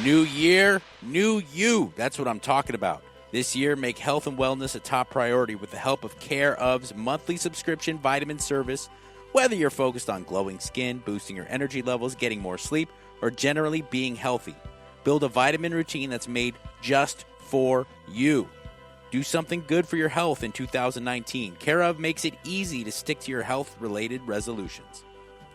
New year, new you. That's what I'm talking about. This year, make health and wellness a top priority with the help of Care of's monthly subscription vitamin service. Whether you're focused on glowing skin, boosting your energy levels, getting more sleep, or generally being healthy, build a vitamin routine that's made just for you. Do something good for your health in 2019. Care of makes it easy to stick to your health-related resolutions.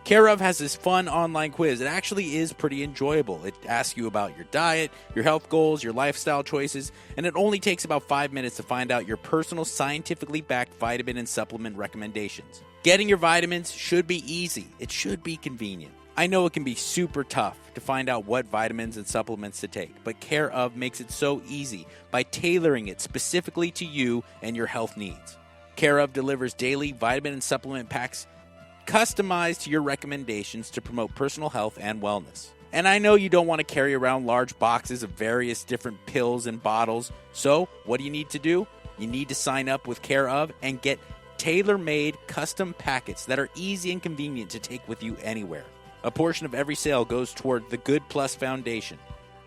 Care of has this fun online quiz. It actually is pretty enjoyable. It asks you about your diet, your health goals, your lifestyle choices, and it only takes about 5 minutes to find out your personal scientifically backed vitamin and supplement recommendations. Getting your vitamins should be easy. It should be convenient. I know it can be super tough to find out what vitamins and supplements to take, but Care of makes it so easy by tailoring it specifically to you and your health needs. Care of delivers daily vitamin and supplement packs customized to your recommendations to promote personal health and wellness. And I know you don't want to carry around large boxes of various different pills and bottles, so what do you need to do? You need to sign up with Care of and get tailor-made custom packets that are easy and convenient to take with you anywhere. A portion of every sale goes toward the Good Plus Foundation,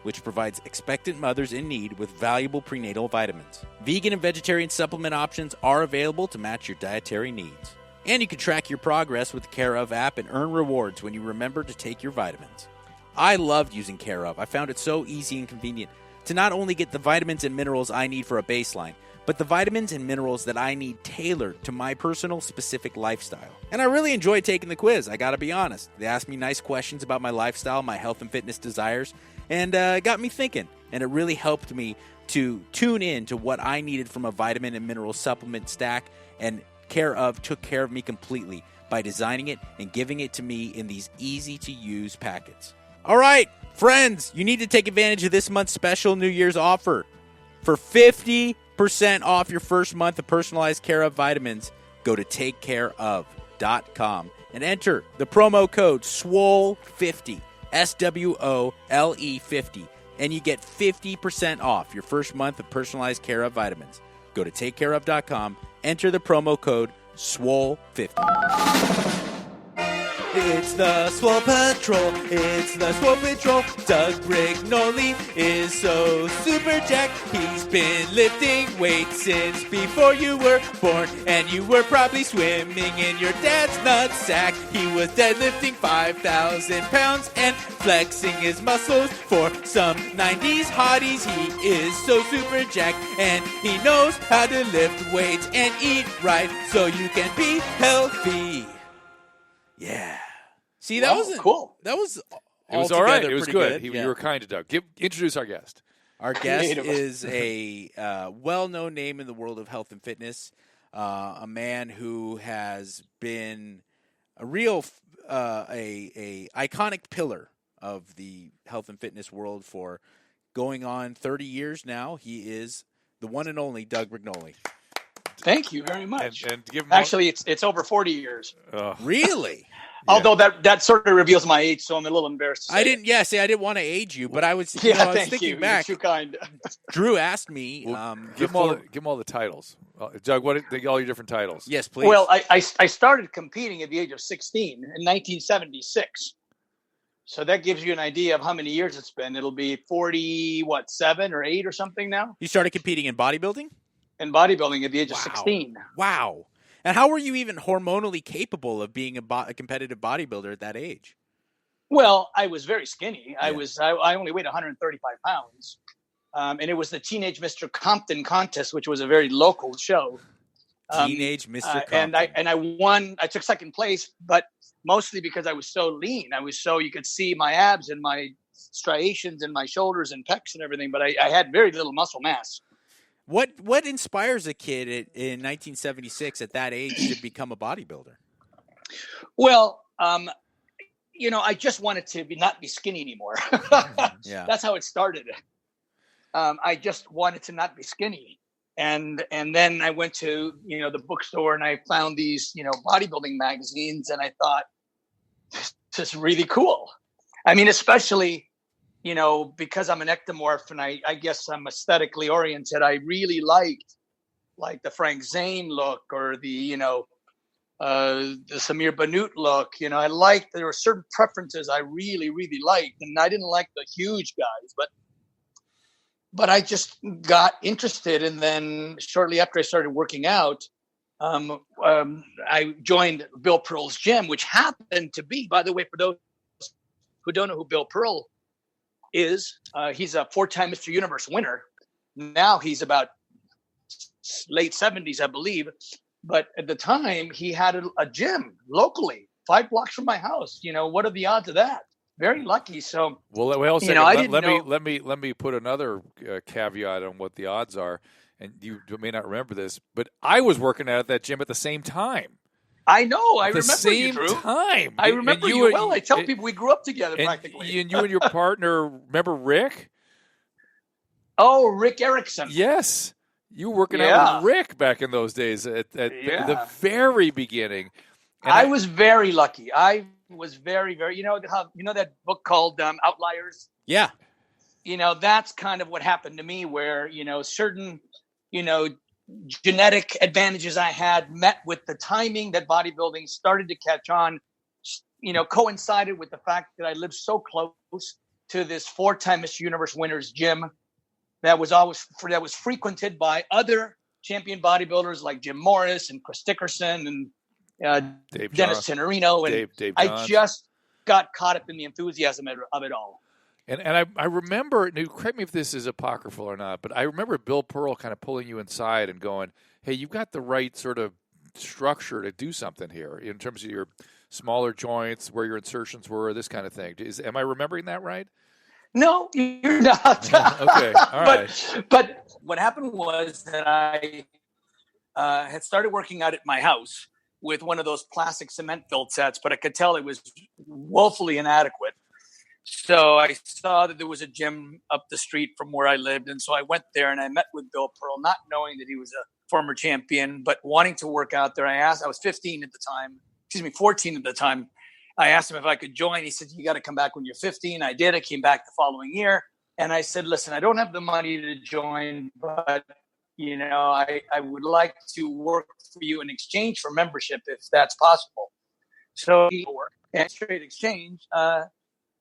which provides expectant mothers in need with valuable prenatal vitamins. Vegan and vegetarian supplement options are available to match your dietary needs. And you can track your progress with the Care of app and earn rewards when you remember to take your vitamins. I loved using Care of. I found it so easy and convenient to not only get the vitamins and minerals I need for a baseline, but the vitamins and minerals that I need tailored to my personal specific lifestyle. And I really enjoyed taking the quiz, I gotta be honest. They asked me nice questions about my lifestyle, my health and fitness desires, and it got me thinking. And it really helped me to tune in to what I needed from a vitamin and mineral supplement stack, and Care of took care of me completely by designing it and giving it to me in these easy-to-use packets. All right, friends, you need to take advantage of this month's special New Year's offer. For 50% off your first month of personalized Care of vitamins, go to takecareof.com and enter the promo code SWOLE50, SWOLE 50, and you get 50% off your first month of personalized Care of vitamins. Go to takecareof.com, enter the promo code SWOLE50. It's the Swole Patrol, it's the Swole Patrol. Doug Brignole is so super jacked. He's been lifting weights since before you were born, and you were probably swimming in your dad's nutsack. He was deadlifting 5,000 pounds and flexing his muscles for some 90s hotties. He is so super jacked, and he knows how to lift weights and eat right so you can be healthy. Yeah. See, that was cool. That was it was all right. It was good. You were kind to Doug. Introduce our guest. Our guest is a well-known name in the world of health and fitness, a man who has been a real a iconic pillar of the health and fitness world for going on 30 years now. He is the one and only Doug Brignole. Thank you very much. And give him Actually, it's over 40 years. Really? Yeah. Although that sort of reveals my age, so I'm a little embarrassed to say I didn't want to age you, but I was, I was thinking back. You're too kind. Drew asked me. Give him all the titles. Doug, what are all your different titles? Yes, please. Well, I started competing at the age of 16 in 1976. So that gives you an idea of how many years it's been. It'll be 7 or 8 or something now. You started competing in bodybuilding? In bodybuilding at the age of 16. Wow. And how were you even hormonally capable of being a competitive bodybuilder at that age? Well, I was very skinny. Yeah. I only weighed 135 pounds. And it was the Teenage Mr. Compton contest, which was a very local show. Teenage Mr. Compton. And I won. I took second place, but mostly because I was so lean. You could see my abs and my striations and my shoulders and pecs and everything, but I had very little muscle mass. What inspires a kid in 1976 at that age to become a bodybuilder? Well, I just wanted to not be skinny anymore. Yeah. That's how it started. I just wanted to not be skinny. And then I went to, the bookstore and I found these, bodybuilding magazines, and I thought, this is really cool. I mean, especially, because I'm an ectomorph and I guess I'm aesthetically oriented, I really liked like the Frank Zane look or the, the Samir Bannout look. You know, there were certain preferences I really, really liked, and I didn't like the huge guys, but I just got interested. And then shortly after I started working out, I joined Bill Pearl's gym, which happened to be, by the way, for those who don't know who Bill Pearl is, he's a 4-time Mr. Universe winner. Now he's about late 70s, I believe. But at the time, he had a gym locally, 5 blocks from my house. You know, what are the odds of that? Very lucky. So, let me put another caveat on what the odds are. And you may not remember this, but I was working out at that gym at the same time. I know. I remember you, Drew. Same time. I remember you well. I tell people we grew up together practically. And you and your partner, remember Rick? Oh, Rick Erickson. Yes. You were working out with Rick back in those days at the very beginning. And I was very lucky. I was very, very, you know that book called Outliers? Yeah. You know, that's kind of what happened to me where, you know, certain, you know, genetic advantages I had met with the timing that bodybuilding started to catch on, you know, coincided with the fact that I lived so close to this 4-time Mr. Universe winners gym that was frequented by other champion bodybuilders like Jim Morris and Chris Dickerson and Dennis Tenorino. And Dave I just got caught up in the enthusiasm of it all. And I remember, correct me if this is apocryphal or not, but I remember Bill Pearl kind of pulling you inside and going, hey, you've got the right sort of structure to do something here in terms of your smaller joints, where your insertions were, this kind of thing. Am I remembering that right? No, you're not. Okay, all right. But what happened was that I had started working out at my house with one of those plastic cement-filled sets, but I could tell it was woefully inadequate. So I saw that there was a gym up the street from where I lived. And so I went there and I met with Bill Pearl, not knowing that he was a former champion, but wanting to work out there. I was 14 at the time. I asked him if I could join. He said, you got to come back when you're 15. I did. I came back the following year. And I said, listen, I don't have the money to join, but, you know, I would like to work for you in exchange for membership if that's possible. So he worked and straight exchange.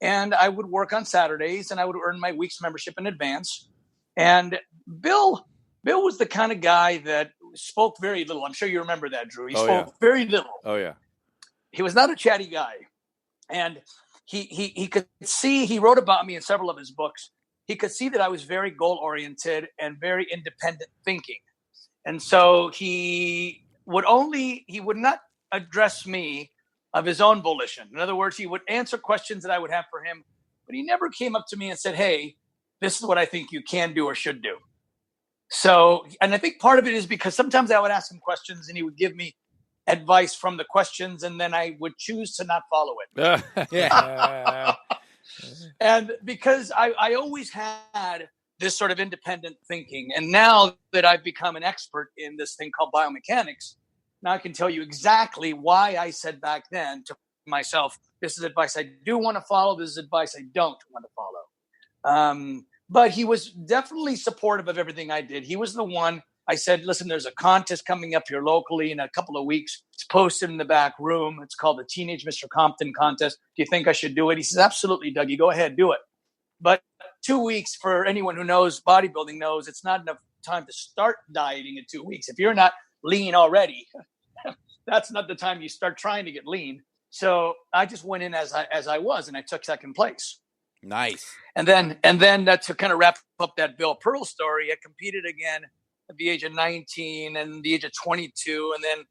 And I would work on Saturdays and I would earn my week's membership in advance. And Bill was the kind of guy that spoke very little. I'm sure you remember that, Drew. He spoke very little. Oh, yeah. He was not a chatty guy. And he could see, he wrote about me in several of his books. He could see that I was very goal-oriented and very independent thinking. And so he would not address me of his own volition. In other words, he would answer questions that I would have for him, but he never came up to me and said, hey, this is what I think you can do or should do. So, and I think part of it is because sometimes I would ask him questions and he would give me advice from the questions and then I would choose to not follow it. And because I always had this sort of independent thinking. And now that I've become an expert in this thing called biomechanics, now I can tell you exactly why I said back then to myself, this is advice I do want to follow. This is advice I don't want to follow. But he was definitely supportive of everything I did. He was the one I said, listen, there's a contest coming up here locally in a couple of weeks. It's posted in the back room. It's called the Teenage Mr. Compton Contest. Do you think I should do it? He says, absolutely, Dougie. Go ahead, do it. But 2 weeks, for anyone who knows bodybuilding knows, it's not enough time to start dieting in 2 weeks. If you're not lean already, that's not the time you start trying to get lean. So I just went in as I was, and I took second place. Nice. And then to kind of wrap up that Bill Pearl story, I competed again at the age of 19 and the age of 22, and then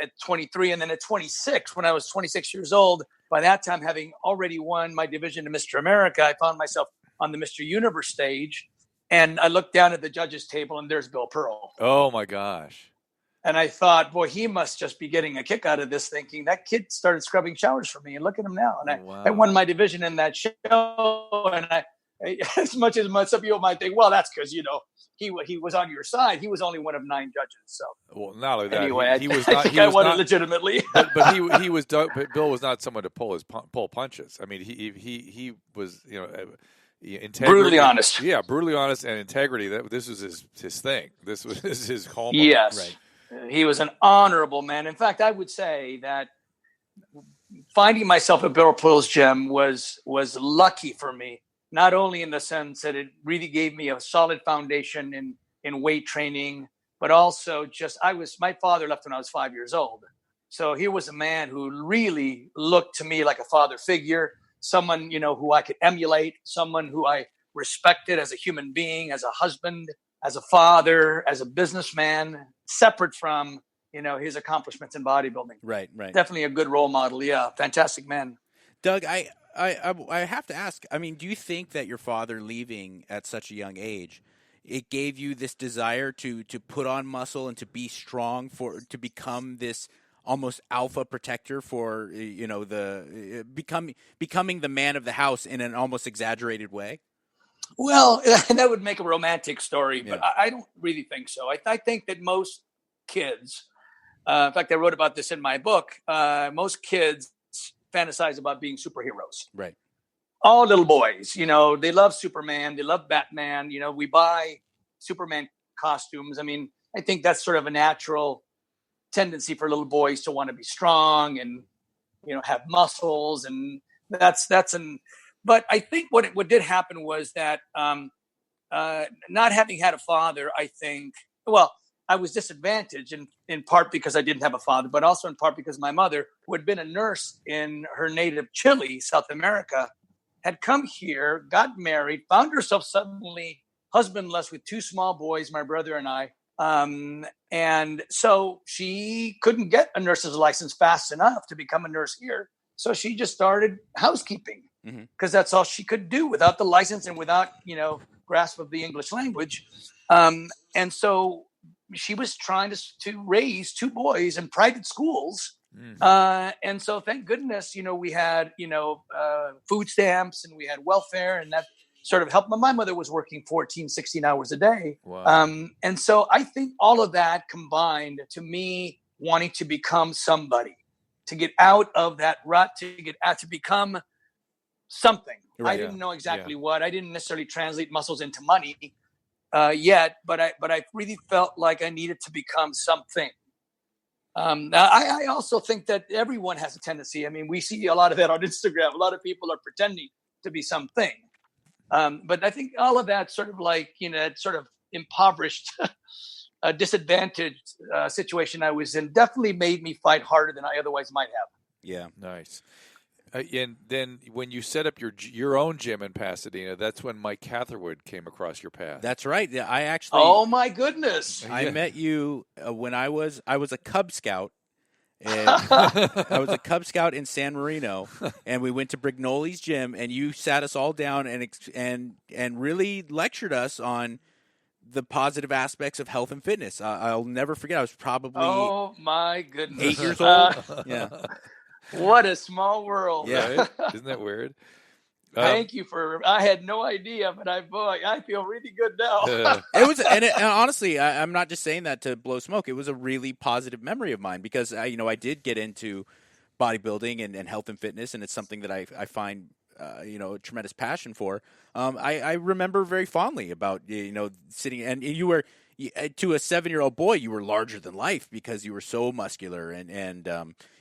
at 23, and then at 26, when I was 26 years old, by that time, having already won my division to Mr. America, I found myself on the Mr. Universe stage, and I looked down at the judges table, and there's Bill Pearl. Oh, my gosh. And I thought, boy, he must just be getting a kick out of this, thinking that kid started scrubbing showers for me. And look at him now. And I won my division in that show. And I as much as some people might think, well, that's because, you know, he was on your side. He was only one of 9 judges. So, well, not only that, anyway, he was I not. think He I was won not, it legitimately. but Bill was not someone to pull punches. I mean, he was, you know, integrity, brutally honest. Yeah, brutally honest and integrity. This was his thing. This is his hallmark. Yes. Right. He was an honorable man. In fact, I would say that finding myself at Bill Pearl's gym was lucky for me, not only in the sense that it really gave me a solid foundation in weight training, but also just my father left when I was 5 years old. So he was a man who really looked to me like a father figure, someone, who I could emulate, someone who I respected as a human being, as a husband, as a father, as a businessman, separate from, his accomplishments in bodybuilding. Right. Definitely a good role model. Yeah. Fantastic man. Doug, I have to ask, I mean, do you think that your father leaving at such a young age, it gave you this desire to put on muscle and to be strong, to become this almost alpha protector for, becoming the man of the house in an almost exaggerated way? Well, that would make a romantic story, but Yeah. I don't really think so. I think that most kids, in fact, I wrote about this in my book, most kids fantasize about being superheroes. Right. All little boys, they love Superman, they love Batman, we buy Superman costumes. I mean, I think that's sort of a natural tendency for little boys to want to be strong and, have muscles, and but I think what did happen was that not having had a father, I was disadvantaged in part because I didn't have a father, but also in part because my mother, who had been a nurse in her native Chile, South America, had come here, got married, found herself suddenly husbandless with two small boys, my brother and I. And so she couldn't get a nurse's license fast enough to become a nurse here. So she just started housekeeping because that's all she could do without the license and without, grasp of the English language. And so she was trying to raise two boys in private schools. And so thank goodness, we had, food stamps and we had welfare, and that sort of helped. My mother was working 14, 16 hours a day. Wow. And so I think all of that combined to me wanting to become somebody, to get out of that rut, to become something. Right, I didn't know exactly what. I didn't necessarily translate muscles into money yet, but I really felt like I needed to become something. I also think that everyone has a tendency. I mean, we see a lot of that on Instagram. A lot of people are pretending to be something. But I think all of that sort of sort of impoverished, disadvantaged situation I was in definitely made me fight harder than I otherwise might have. Yeah. Nice. And then when you set up your own gym in Pasadena, that's when Mike Catherwood came across your path. That's right. Yeah, I actually. Oh my goodness! I met you when I was a Cub Scout. And I was a Cub Scout in San Marino, and we went to Brignole's gym, and you sat us all down and really lectured us on the positive aspects of health and fitness. I'll never forget. I was probably oh my goodness 8 years old. Yeah. What a small world. Yeah, right? Isn't that weird? Thank you I had no idea, but I feel really good now. It was, and honestly, I'm not just saying that to blow smoke. It was a really positive memory of mine because I did get into bodybuilding and health and fitness, and it's something that I find a tremendous passion for. I remember very fondly about sitting, and you were to a 7-year-old boy, you were larger than life because you were so muscular, and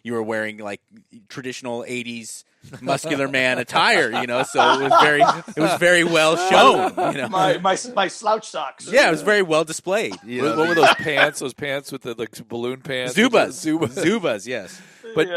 you were wearing like traditional 80s muscular man attire, so it was very well shown. My slouch socks. Yeah, it was very well displayed. What were those pants? Those pants with the balloon pants? Zubas, yes. But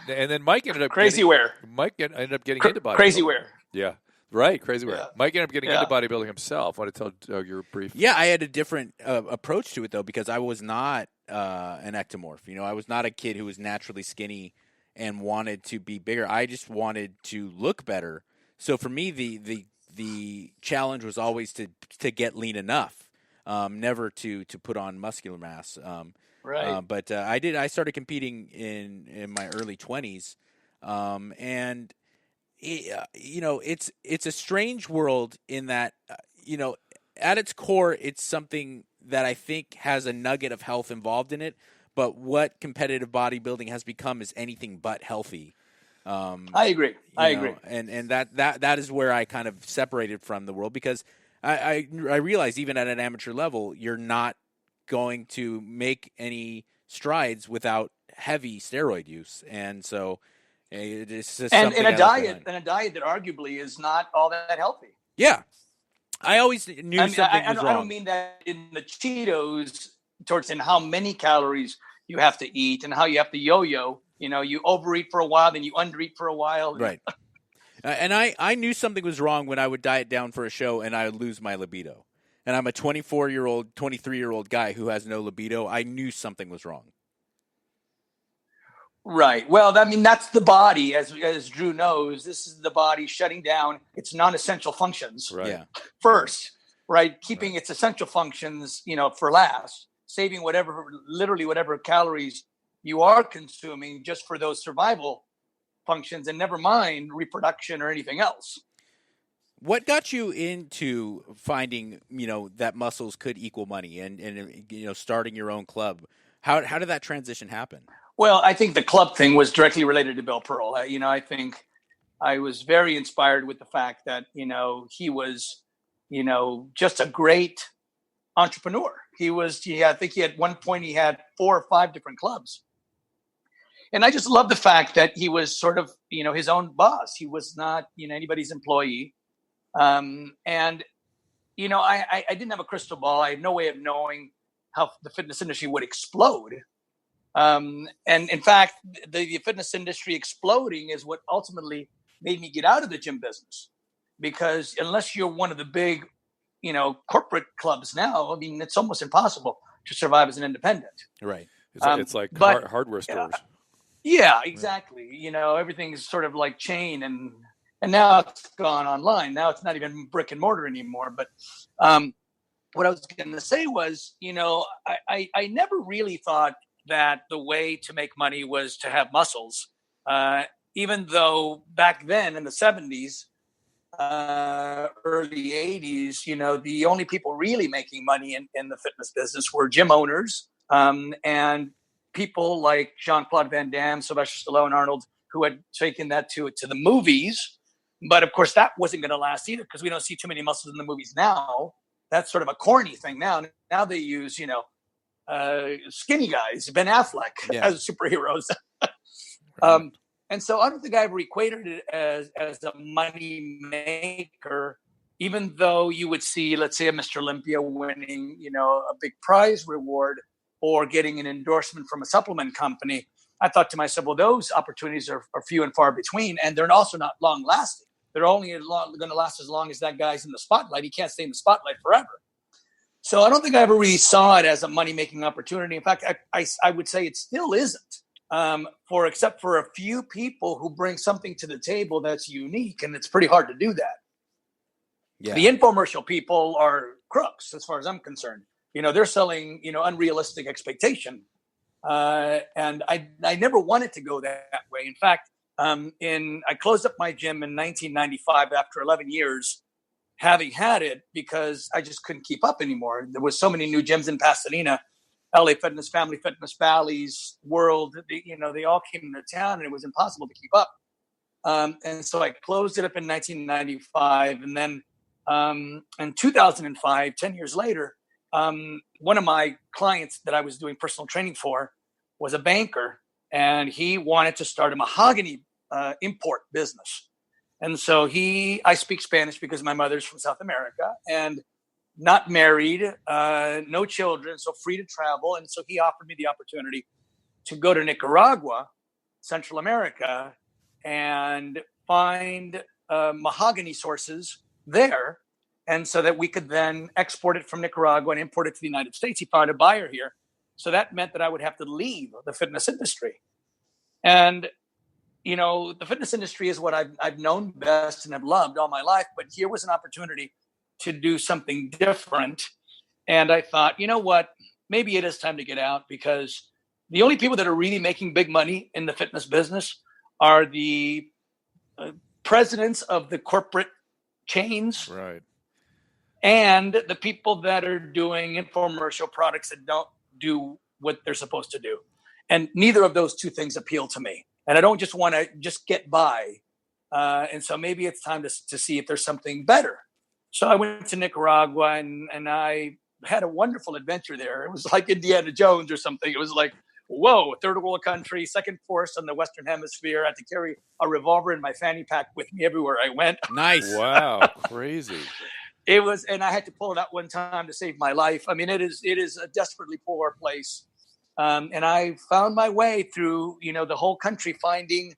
and then Mike ended up crazy wear. Mike ended up getting into bodybuilding. Crazy wear. Yeah. Right, crazy wear. Yeah. Mike ended up getting into bodybuilding himself. I want to tell Doug your brief. Yeah, I had a different approach to it, though, because I was not an ectomorph. I was not a kid who was naturally skinny and wanted to be bigger. I just wanted to look better. So for me, the challenge was always to get lean enough, never to put on muscular mass. Right. But I started competing in my early 20s, and it's a strange world in that at its core it's something that I think has a nugget of health involved in it, but what competitive bodybuilding has become is anything but healthy. I agree. And that is where I kind of separated from the world, because I realize even at an amateur level you're not going to make any strides without heavy steroid use. And so it's just and something in a I left behind. diet that arguably is not all that healthy. Yeah. I always knew something was wrong. I don't mean that in the Cheetos towards in how many calories you have to eat and how you have to yo-yo. You know, you overeat for a while, then you undereat for a while. Right. And I knew something was wrong when I would diet down for a show and I would lose my libido. And I'm a 24-year-old, 23-year-old guy who has no libido. I knew something was wrong. Right. Well, I mean, that's the body, as Drew knows. This is the body shutting down its non-essential functions first, right? Keeping its essential functions, for last, saving literally whatever calories you are consuming just for those survival functions, and never mind reproduction or anything else. What got you into finding, that muscles could equal money and starting your own club? How did that transition happen? Well, I think the club thing was directly related to Bill Pearl. I think I was very inspired with the fact that, he was, just a great entrepreneur. I think he at one point he had 4 or 5 different clubs. And I just love the fact that he was sort of, his own boss. He was not, anybody's employee. I didn't have a crystal ball. I had no way of knowing how the fitness industry would explode. And in fact, the fitness industry exploding is what ultimately made me get out of the gym business, because unless you're one of the big, corporate clubs now, I mean, it's almost impossible to survive as an independent. Right. It's like hardware stores. Yeah, exactly. Everything's sort of like chain, and now it's gone online. Now it's not even brick and mortar anymore. But what I was going to say was, I never really thought that the way to make money was to have muscles, even though back then in the 70s, early 80s, the only people really making money in the fitness business were gym owners and people like Jean-Claude Van Damme, Sylvester Stallone, Arnold, who had taken that to the movies. But of course, that wasn't going to last either, because we don't see too many muscles in the movies now. That's sort of a corny thing now. Now they use, skinny guys, Ben Affleck as superheroes. And so I don't think I ever equated it as a money maker, even though you would see, let's say, a Mr. Olympia winning, a big prize reward or getting an endorsement from a supplement company. I thought to myself, well, those opportunities are few and far between, and they're also not long lasting. They're only going to last as long as that guy's in the spotlight. He can't stay in the spotlight forever. So I don't think I ever really saw it as a money-making opportunity. In fact, I would say it still isn't, except for a few people who bring something to the table that's unique, and it's pretty hard to do that. Yeah. The infomercial people are crooks, as far as I'm concerned. They're selling, unrealistic expectation. And I never wanted to go that way. In fact, I closed up my gym in 1995 after 11 years, having had it, because I just couldn't keep up anymore. There was so many new gyms in Pasadena, LA Fitness, Family Fitness, Bally's, World, they all came into town, and it was impossible to keep up. And so I closed it up in 1995. And then in 2005, 10 years later, one of my clients that I was doing personal training for was a banker, and he wanted to start a mahogany import business. And so I speak Spanish because my mother's from South America and not married, no children, so free to travel. And so he offered me the opportunity to go to Nicaragua, Central America, and find mahogany sources there. And so that we could then export it from Nicaragua and import it to the United States. He found a buyer here. So that meant that I would have to leave the fitness industry. And, the fitness industry is what I've known best and have loved all my life. But here was an opportunity to do something different. And I thought, you know what, maybe it is time to get out, because the only people that are really making big money in the fitness business are the presidents of the corporate chains. Right. And the people that are doing infomercial products that don't do what they're supposed to do. And neither of those two things appeal to me. And I don't just want to just get by. And so maybe it's time to see if there's something better. So I went to Nicaragua and I had a wonderful adventure there. It was like Indiana Jones or something. It was like, whoa, third world country, second force on the Western Hemisphere. I had to carry a revolver in my fanny pack with me everywhere I went. Nice. Wow, crazy. It was, and I had to pull it out one time to save my life. I mean, it is a desperately poor place. And I found my way through, the whole country, finding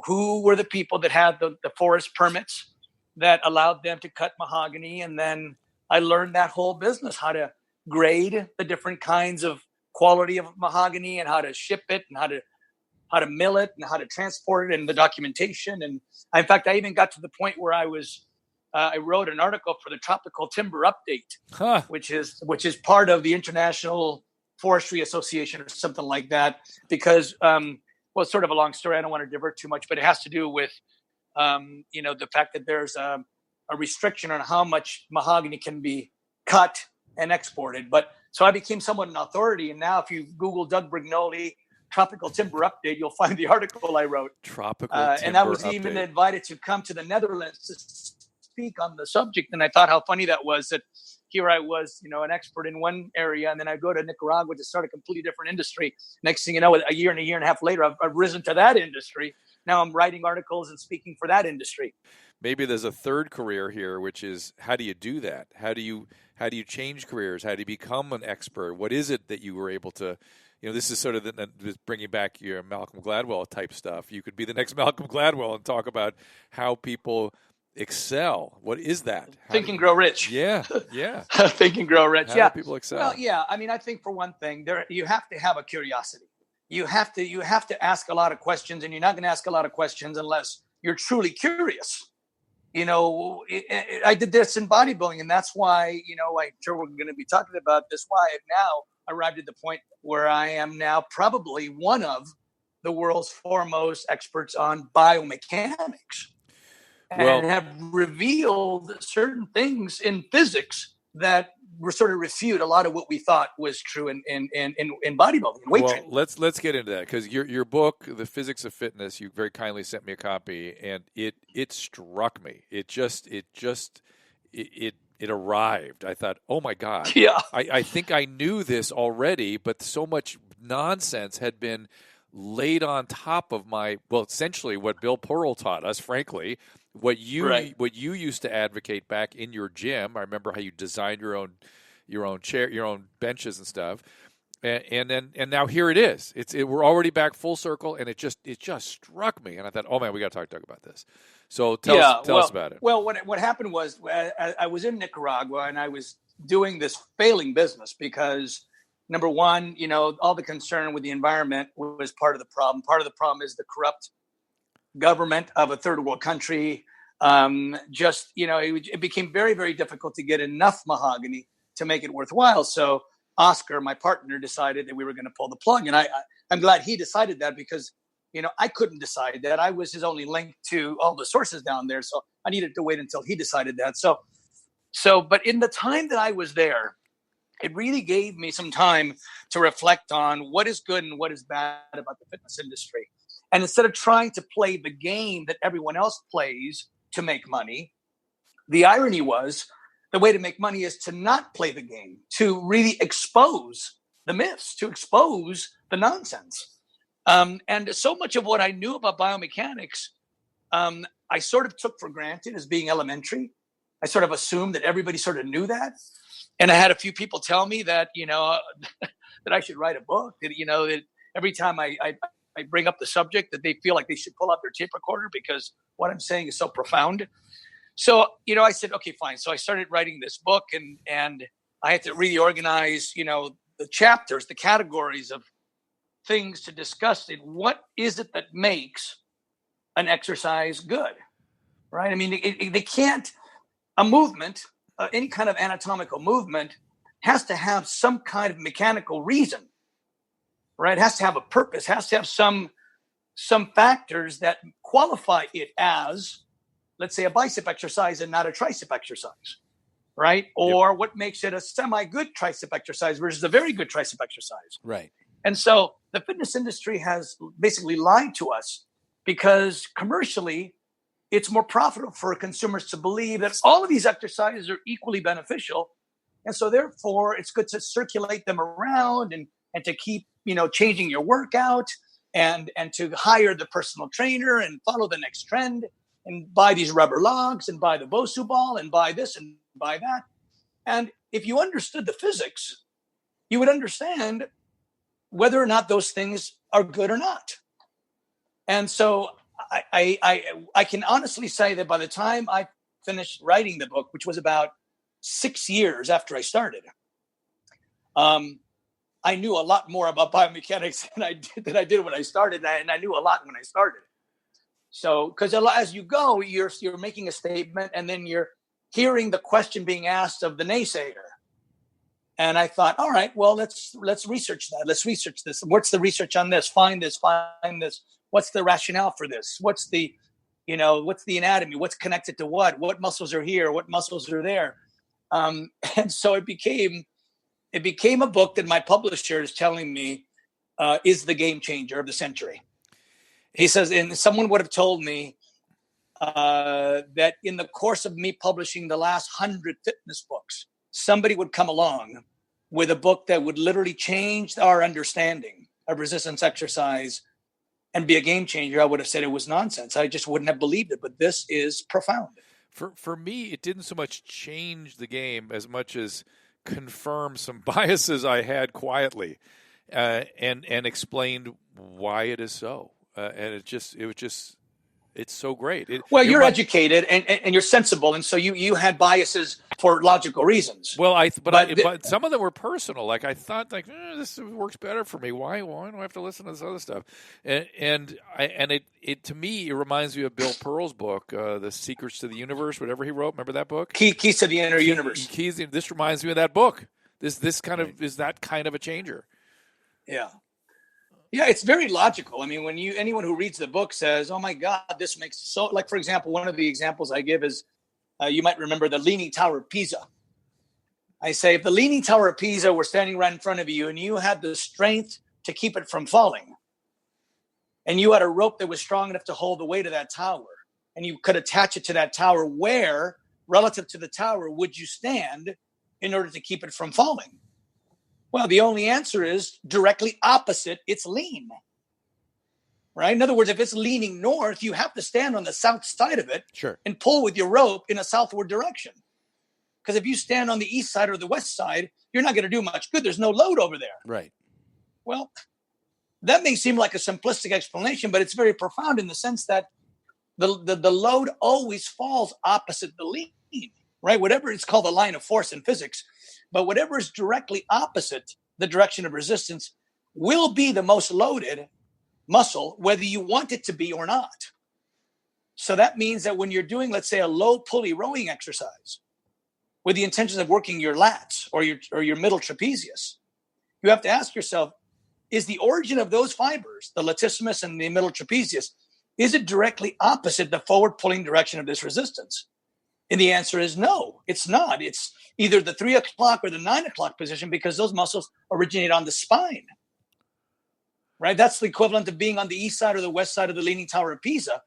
who were the people that had the forest permits that allowed them to cut mahogany. And then I learned that whole business, how to grade the different kinds of quality of mahogany and how to ship it and how to mill it and how to transport it and the documentation. And in fact, I even got to the point where I wrote an article for the Tropical Timber Update, which is part of the International Forestry Association or something like that, because, well, it's sort of a long story. I don't want to divert too much, but it has to do with, the fact that there's a restriction on how much mahogany can be cut and exported. But so I became somewhat an authority. And now if you Google Doug Brignole, Tropical Timber Update, you'll find the article I wrote. Tropical Timber and I was Update. even invited to come to the Netherlands to speak on the subject. And I thought how funny that was, that here I was, an expert in one area, and then I go to Nicaragua to start a completely different industry. Next thing you know, a year and a half later, I've risen to that industry. Now I'm writing articles and speaking for that industry. Maybe there's a third career here, which is, how do you do that? How do you change careers? How do you become an expert? What is it that you were able to, this is sort of bringing back your Malcolm Gladwell type stuff. You could be the next Malcolm Gladwell and talk about how people excel. What is that? Think and Grow Rich. Yeah. Think and Grow Rich. How do people excel? Well, yeah. I mean, I think for one thing, you have to have a curiosity. You have to ask a lot of questions, and you're not going to ask a lot of questions unless you're truly curious. I did this in bodybuilding, and that's why, I'm sure we're going to be talking about this, why I've now arrived at the point where I am now probably one of the world's foremost experts on biomechanics, and have revealed certain things in physics that sort of refute a lot of what we thought was true in bodybuilding and weight training. Let's get into that, because your book, The Physics of Fitness, you very kindly sent me a copy, and it struck me. It arrived. I thought, oh my God. Yeah. I think I knew this already, but so much nonsense had been laid on top of essentially what Bill Pearl taught us, frankly. What you used to advocate back in your gym. I remember how you designed your own chair, your own benches and stuff. And now here it is. We're already back full circle, and it just struck me, and I thought, oh man, we got to talk to Doug about this. So tell us about it. Well, what happened was I was in Nicaragua, and I was doing this failing business because, number one, all the concern with the environment was part of the problem. Part of the problem is the corrupt government of a third world country. It became very, very difficult to get enough mahogany to make it worthwhile. So Oscar, my partner, decided that we were going to pull the plug. And I'm glad he decided that, because, I couldn't decide that. I was his only link to all the sources down there. So I needed to wait until he decided that. But in the time that I was there, it really gave me some time to reflect on what is good and what is bad about the fitness industry. And instead of trying to play the game that everyone else plays to make money, the irony was the way to make money is to not play the game, to really expose the myths, to expose the nonsense. And so much of what I knew about biomechanics, I sort of took for granted as being elementary. I sort of assumed that everybody sort of knew that. And I had a few people tell me that, that I should write a book, that every time I bring up the subject, that they feel like they should pull out their tape recorder because what I'm saying is so profound. So, I said, okay, fine. So I started writing this book, and I had to really organize, the chapters, the categories of things to discuss. What is it that makes an exercise good, right? I mean, they can't, a movement, any kind of anatomical movement has to have some kind of mechanical reason. Right, it has to have a purpose, has to have some factors that qualify it as, let's say, a bicep exercise and not a tricep exercise, right? Or what makes it a semi-good tricep exercise versus a very good tricep exercise. Right. And so the fitness industry has basically lied to us, because commercially, it's more profitable for consumers to believe that all of these exercises are equally beneficial, And so therefore it's good to circulate them around and to keep, changing your workout and to hire the personal trainer and follow the next trend and buy these rubber logs and buy the Bosu ball and buy this and buy that. And if you understood the physics, you would understand whether or not those things are good or not. And so I can honestly say that by the time I finished writing the book, which was about 6 years after I started, I knew a lot more about biomechanics than I did when I started, and I knew a lot when I started. So, because as you go, you're making a statement, and then you're hearing the question being asked of the naysayer. And I thought, all right, well, let's research that. Let's research this. What's the research on this? Find this. What's the rationale for this? What's the anatomy? What's connected to what? What muscles are here? What muscles are there? And so it became a book that my publisher is telling me is the game changer of the century. He says, and someone would have told me that in the course of me publishing the last 100 fitness books, somebody would come along with a book that would literally change our understanding of resistance exercise and be a game changer. I would have said it was nonsense. I just wouldn't have believed it. But this is profound. For me, it didn't so much change the game as much as confirm some biases I had quietly, and explained why it is so. And it's so great. You're educated and you're sensible, and so you had biases for logical reasons. Well, but some of them were personal. Like I thought, this works better for me. Why do I have to listen to this other stuff? And it to me, it reminds me of Bill Pearl's book, The Secrets to the Universe, whatever he wrote. Remember that book? Keys to the Inner Universe. This reminds me of that book. This kind of is that kind of a changer. Yeah. Yeah, it's very logical. I mean, anyone who reads the book says, "Oh my God, this makes so." Like, for example, one of the examples I give is, you might remember the Leaning Tower of Pisa. I say, if the Leaning Tower of Pisa were standing right in front of you, and you had the strength to keep it from falling, and you had a rope that was strong enough to hold the weight of that tower, and you could attach it to that tower, where, relative to the tower, would you stand in order to keep it from falling? Well, the only answer is directly opposite its lean, right? In other words, if it's leaning north, you have to stand on the south side of it and pull with your rope in a southward direction. Because if you stand on the east side or the west side, you're not going to do much good. There's no load over there. Right. Well, that may seem like a simplistic explanation, but it's very profound in the sense that the load always falls opposite the lean, right? Whatever, it's called the line of force in physics. But whatever is directly opposite the direction of resistance will be the most loaded muscle, whether you want it to be or not. So that means that when you're doing, let's say, a low pulley rowing exercise with the intention of working your lats or your middle trapezius, you have to ask yourself, is the origin of those fibers, the latissimus and the middle trapezius, is it directly opposite the forward pulling direction of this resistance? And the answer is no, it's not. It's either the 3 o'clock or the 9 o'clock position, because those muscles originate on the spine, right? That's the equivalent of being on the east side or the west side of the Leaning Tower of Pisa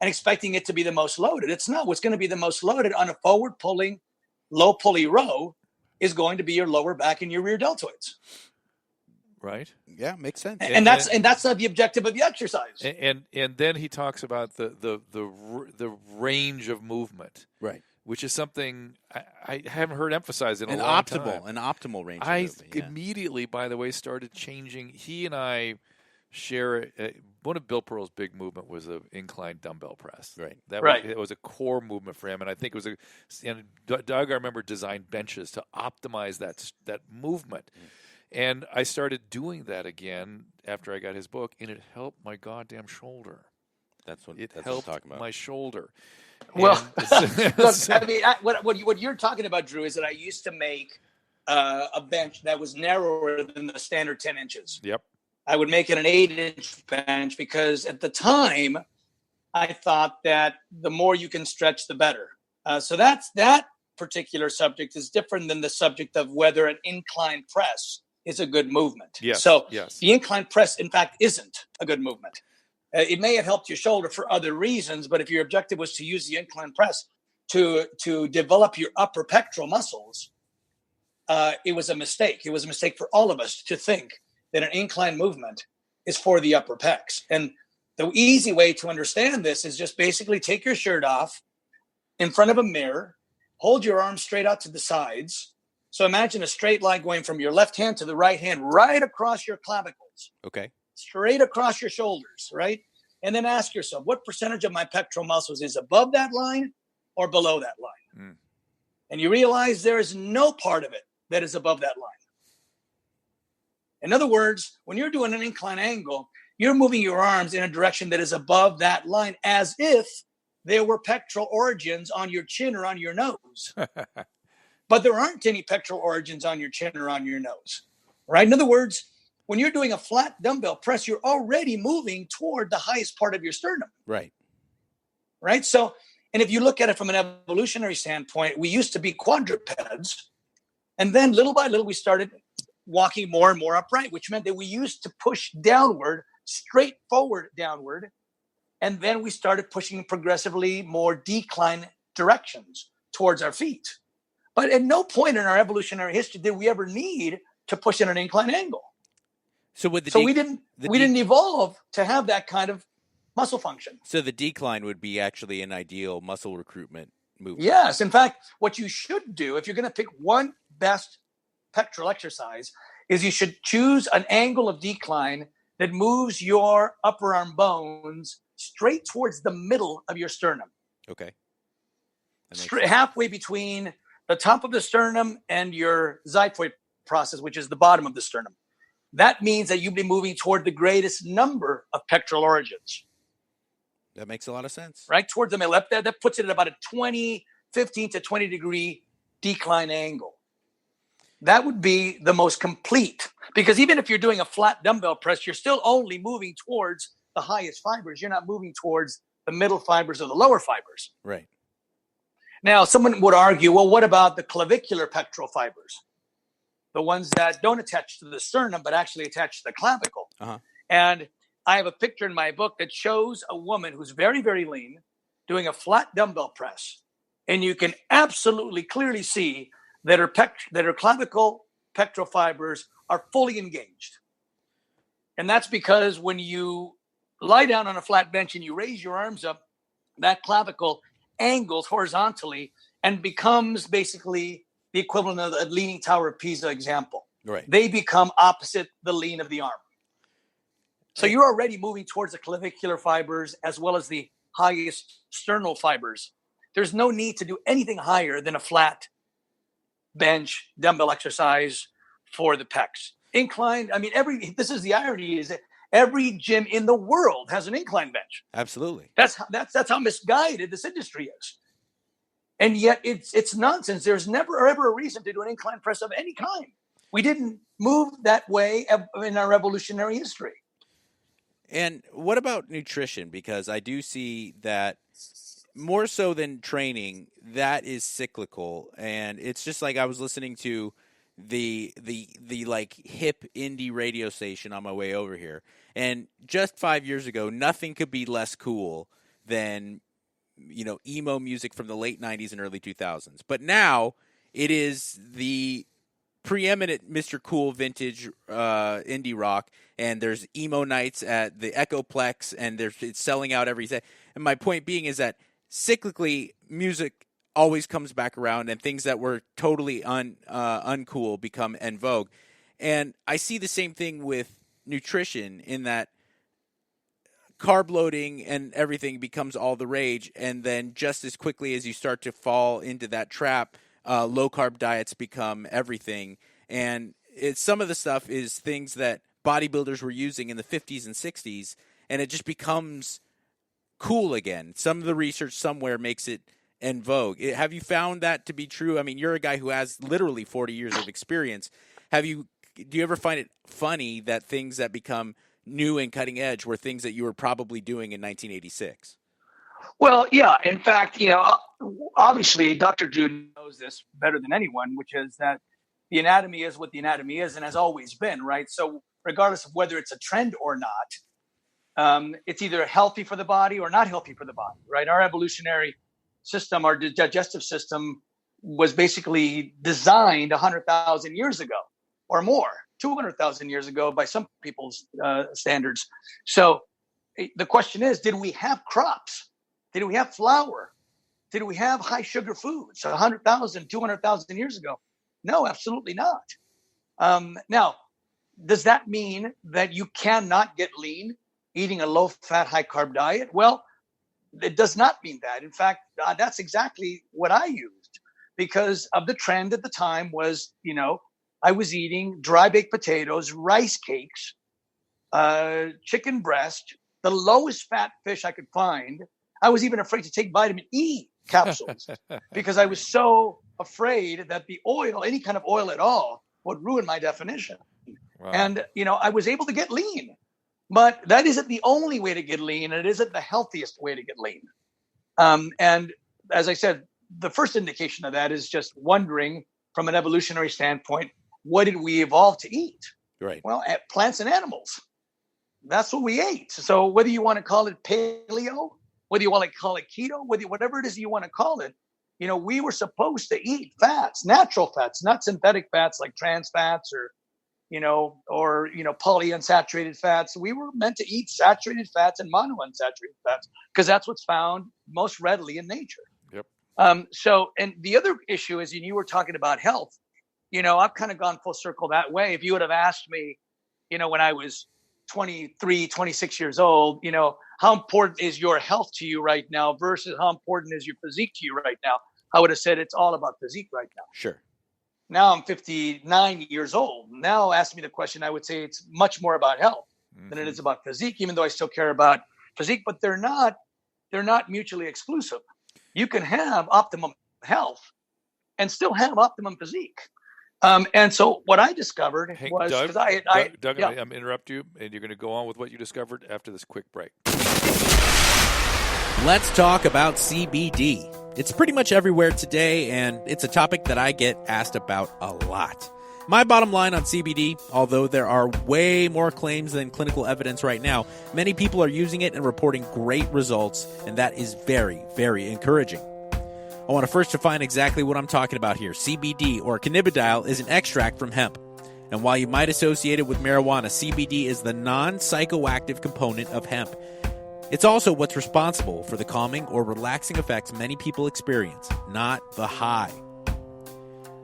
and expecting it to be the most loaded. It's not. What's going to be the most loaded on a forward pulling, low pulley row is going to be your lower back and your rear deltoids. Right. Yeah, makes sense. And that's the objective of the exercise. And then he talks about the range of movement, right? Which is something I haven't heard emphasized in a long time. An optimal range. I immediately, by the way, started changing. He and I share one of Bill Pearl's big movement was an incline dumbbell press. Right. It was a core movement for him, and I think it was and Doug, I remember, designed benches to optimize that movement. And I started doing that again after I got his book, and it helped my goddamn shoulder. That's what I'm talking about. My shoulder. Well, look, I mean, what you're talking about, Drew, is that I used to make a bench that was narrower than the standard 10 inches. Yep. I would make it an 8-inch bench because at the time I thought that the more you can stretch, the better. So that particular subject is different than the subject of whether an incline press is a good movement. Yes, so yes. The incline press, in fact, isn't a good movement. It may have helped your shoulder for other reasons, but if your objective was to use the incline press to develop your upper pectoral muscles, it was a mistake. It was a mistake for all of us to think that an incline movement is for the upper pecs. And the easy way to understand this is just basically take your shirt off in front of a mirror, hold your arms straight out to the sides. So imagine a straight line going from your left hand to the right hand, right across your clavicles. Okay. Straight across your shoulders, right? And then ask yourself, what percentage of my pectoral muscles is above that line or below that line? Mm. And you realize there is no part of it that is above that line. In other words, when you're doing an incline angle, you're moving your arms in a direction that is above that line, as if there were pectoral origins on your chin or on your nose. But there aren't any pectoral origins on your chin or on your nose, right? In other words, when you're doing a flat dumbbell press, you're already moving toward the highest part of your sternum. Right. Right? So, and if you look at it from an evolutionary standpoint, we used to be quadrupeds. And then little by little, we started walking more and more upright, which meant that we used to push downward, straight forward downward. And then we started pushing progressively more decline directions towards our feet. But at no point in our evolutionary history did we ever need to push in an incline angle. So we didn't evolve to have that kind of muscle function. So the decline would be actually an ideal muscle recruitment movement. Yes. In fact, what you should do if you're going to pick one best pectoral exercise is you should choose an angle of decline that moves your upper arm bones straight towards the middle of your sternum. Okay. Halfway between the top of the sternum and your xiphoid process, which is the bottom of the sternum. That means that you'll be moving toward the greatest number of pectoral origins. That makes a lot of sense. Right towards the middle. That puts it at about a 15 to 20 degree decline angle. That would be the most complete, because even if you're doing a flat dumbbell press, you're still only moving towards the highest fibers. You're not moving towards the middle fibers or the lower fibers. Right. Now, someone would argue, well, what about the clavicular pectoral fibers? The ones that don't attach to the sternum, but actually attach to the clavicle. Uh-huh. And I have a picture in my book that shows a woman who's very, very lean doing a flat dumbbell press. And you can absolutely clearly see that her clavicle pectoral fibers are fully engaged. And that's because when you lie down on a flat bench and you raise your arms up, that clavicle angles horizontally and becomes basically the equivalent of the Leaning Tower of Pisa example. Right. They become opposite the lean of the arm. So you're already moving towards the clavicular fibers as well as the highest sternal fibers. There's no need to do anything higher than a flat bench dumbbell exercise for the pecs. Incline, I mean, this is the irony, is that every gym in the world has an incline bench. Absolutely. That's how misguided this industry is. And yet it's nonsense. There's never ever a reason to do an incline press of any kind. We didn't move that way in our evolutionary history. And what about nutrition? Because I do see that more so than training, that is cyclical. And it's just like I was listening to the like hip indie radio station on my way over here. And just 5 years ago, nothing could be less cool than, emo music from the late 90s and early 2000s. But now it is the preeminent Mr. Cool vintage indie rock, and there's emo nights at the Echoplex, and it's selling out every day. And my point being is that cyclically, music always comes back around, and things that were totally uncool become en vogue. And I see the same thing with nutrition in that carb loading and everything becomes all the rage, and then just as quickly as you start to fall into that trap, low carb diets become everything. And some of the stuff is things that bodybuilders were using in the 50s and 60s, and it just becomes cool again. Some of the research somewhere makes it en vogue. Have you found that to be true? I mean, you're a guy who has literally 40 years of experience. Do you ever find it funny that things that become new and cutting edge were things that you were probably doing in 1986? Well, yeah. In fact, obviously Dr. Drew knows this better than anyone, which is that the anatomy is what the anatomy is and has always been, right? So regardless of whether it's a trend or not, it's either healthy for the body or not healthy for the body, right? Our evolutionary system, our digestive system, was basically designed 100,000 years ago or more, 200,000 years ago by some people's standards. So the question is, did we have crops? Did we have flour? Did we have high sugar foods 100,000, 200,000 years ago? No, absolutely not. Now, does that mean that you cannot get lean eating a low-fat, high-carb diet? Well, it does not mean that. In fact, that's exactly what I used, because of the trend at the time was, I was eating dry baked potatoes, rice cakes, chicken breast, the lowest fat fish I could find. I was even afraid to take vitamin E capsules because I was so afraid that the oil, any kind of oil at all, would ruin my definition. Wow. And, I was able to get lean. But that isn't the only way to get lean, and it isn't the healthiest way to get lean. And as I said, the first indication of that is just wondering from an evolutionary standpoint, what did we evolve to eat? Right. Well, plants and animals. That's what we ate. So whether you want to call it paleo, whether you want to call it keto, whatever it is you want to call it, we were supposed to eat fats, natural fats, not synthetic fats like trans fats or polyunsaturated fats. We were meant to eat saturated fats and monounsaturated fats because that's what's found most readily in nature. Yep. And the other issue is, you were talking about health. I've kind of gone full circle that way. If you would have asked me, when I was 23, 26 years old, how important is your health to you right now versus how important is your physique to you right now? I would have said it's all about physique right now. Sure. Now I'm 59 years old. Now ask me the question, I would say it's much more about health than it is about physique, even though I still care about physique, but they're not mutually exclusive. You can have optimum health and still have optimum physique. And so what I discovered was, Doug, I'm going to interrupt you, and you're going to go on with what you discovered after this quick break. Let's talk about CBD. It's pretty much everywhere today, and it's a topic that I get asked about a lot. My bottom line on CBD, although there are way more claims than clinical evidence right now, many people are using it and reporting great results, and that is very, very encouraging. I want to first define exactly what I'm talking about here. CBD, or cannabidiol, is an extract from hemp. And while you might associate it with marijuana, CBD is the non-psychoactive component of hemp. It's also what's responsible for the calming or relaxing effects many people experience, not the high.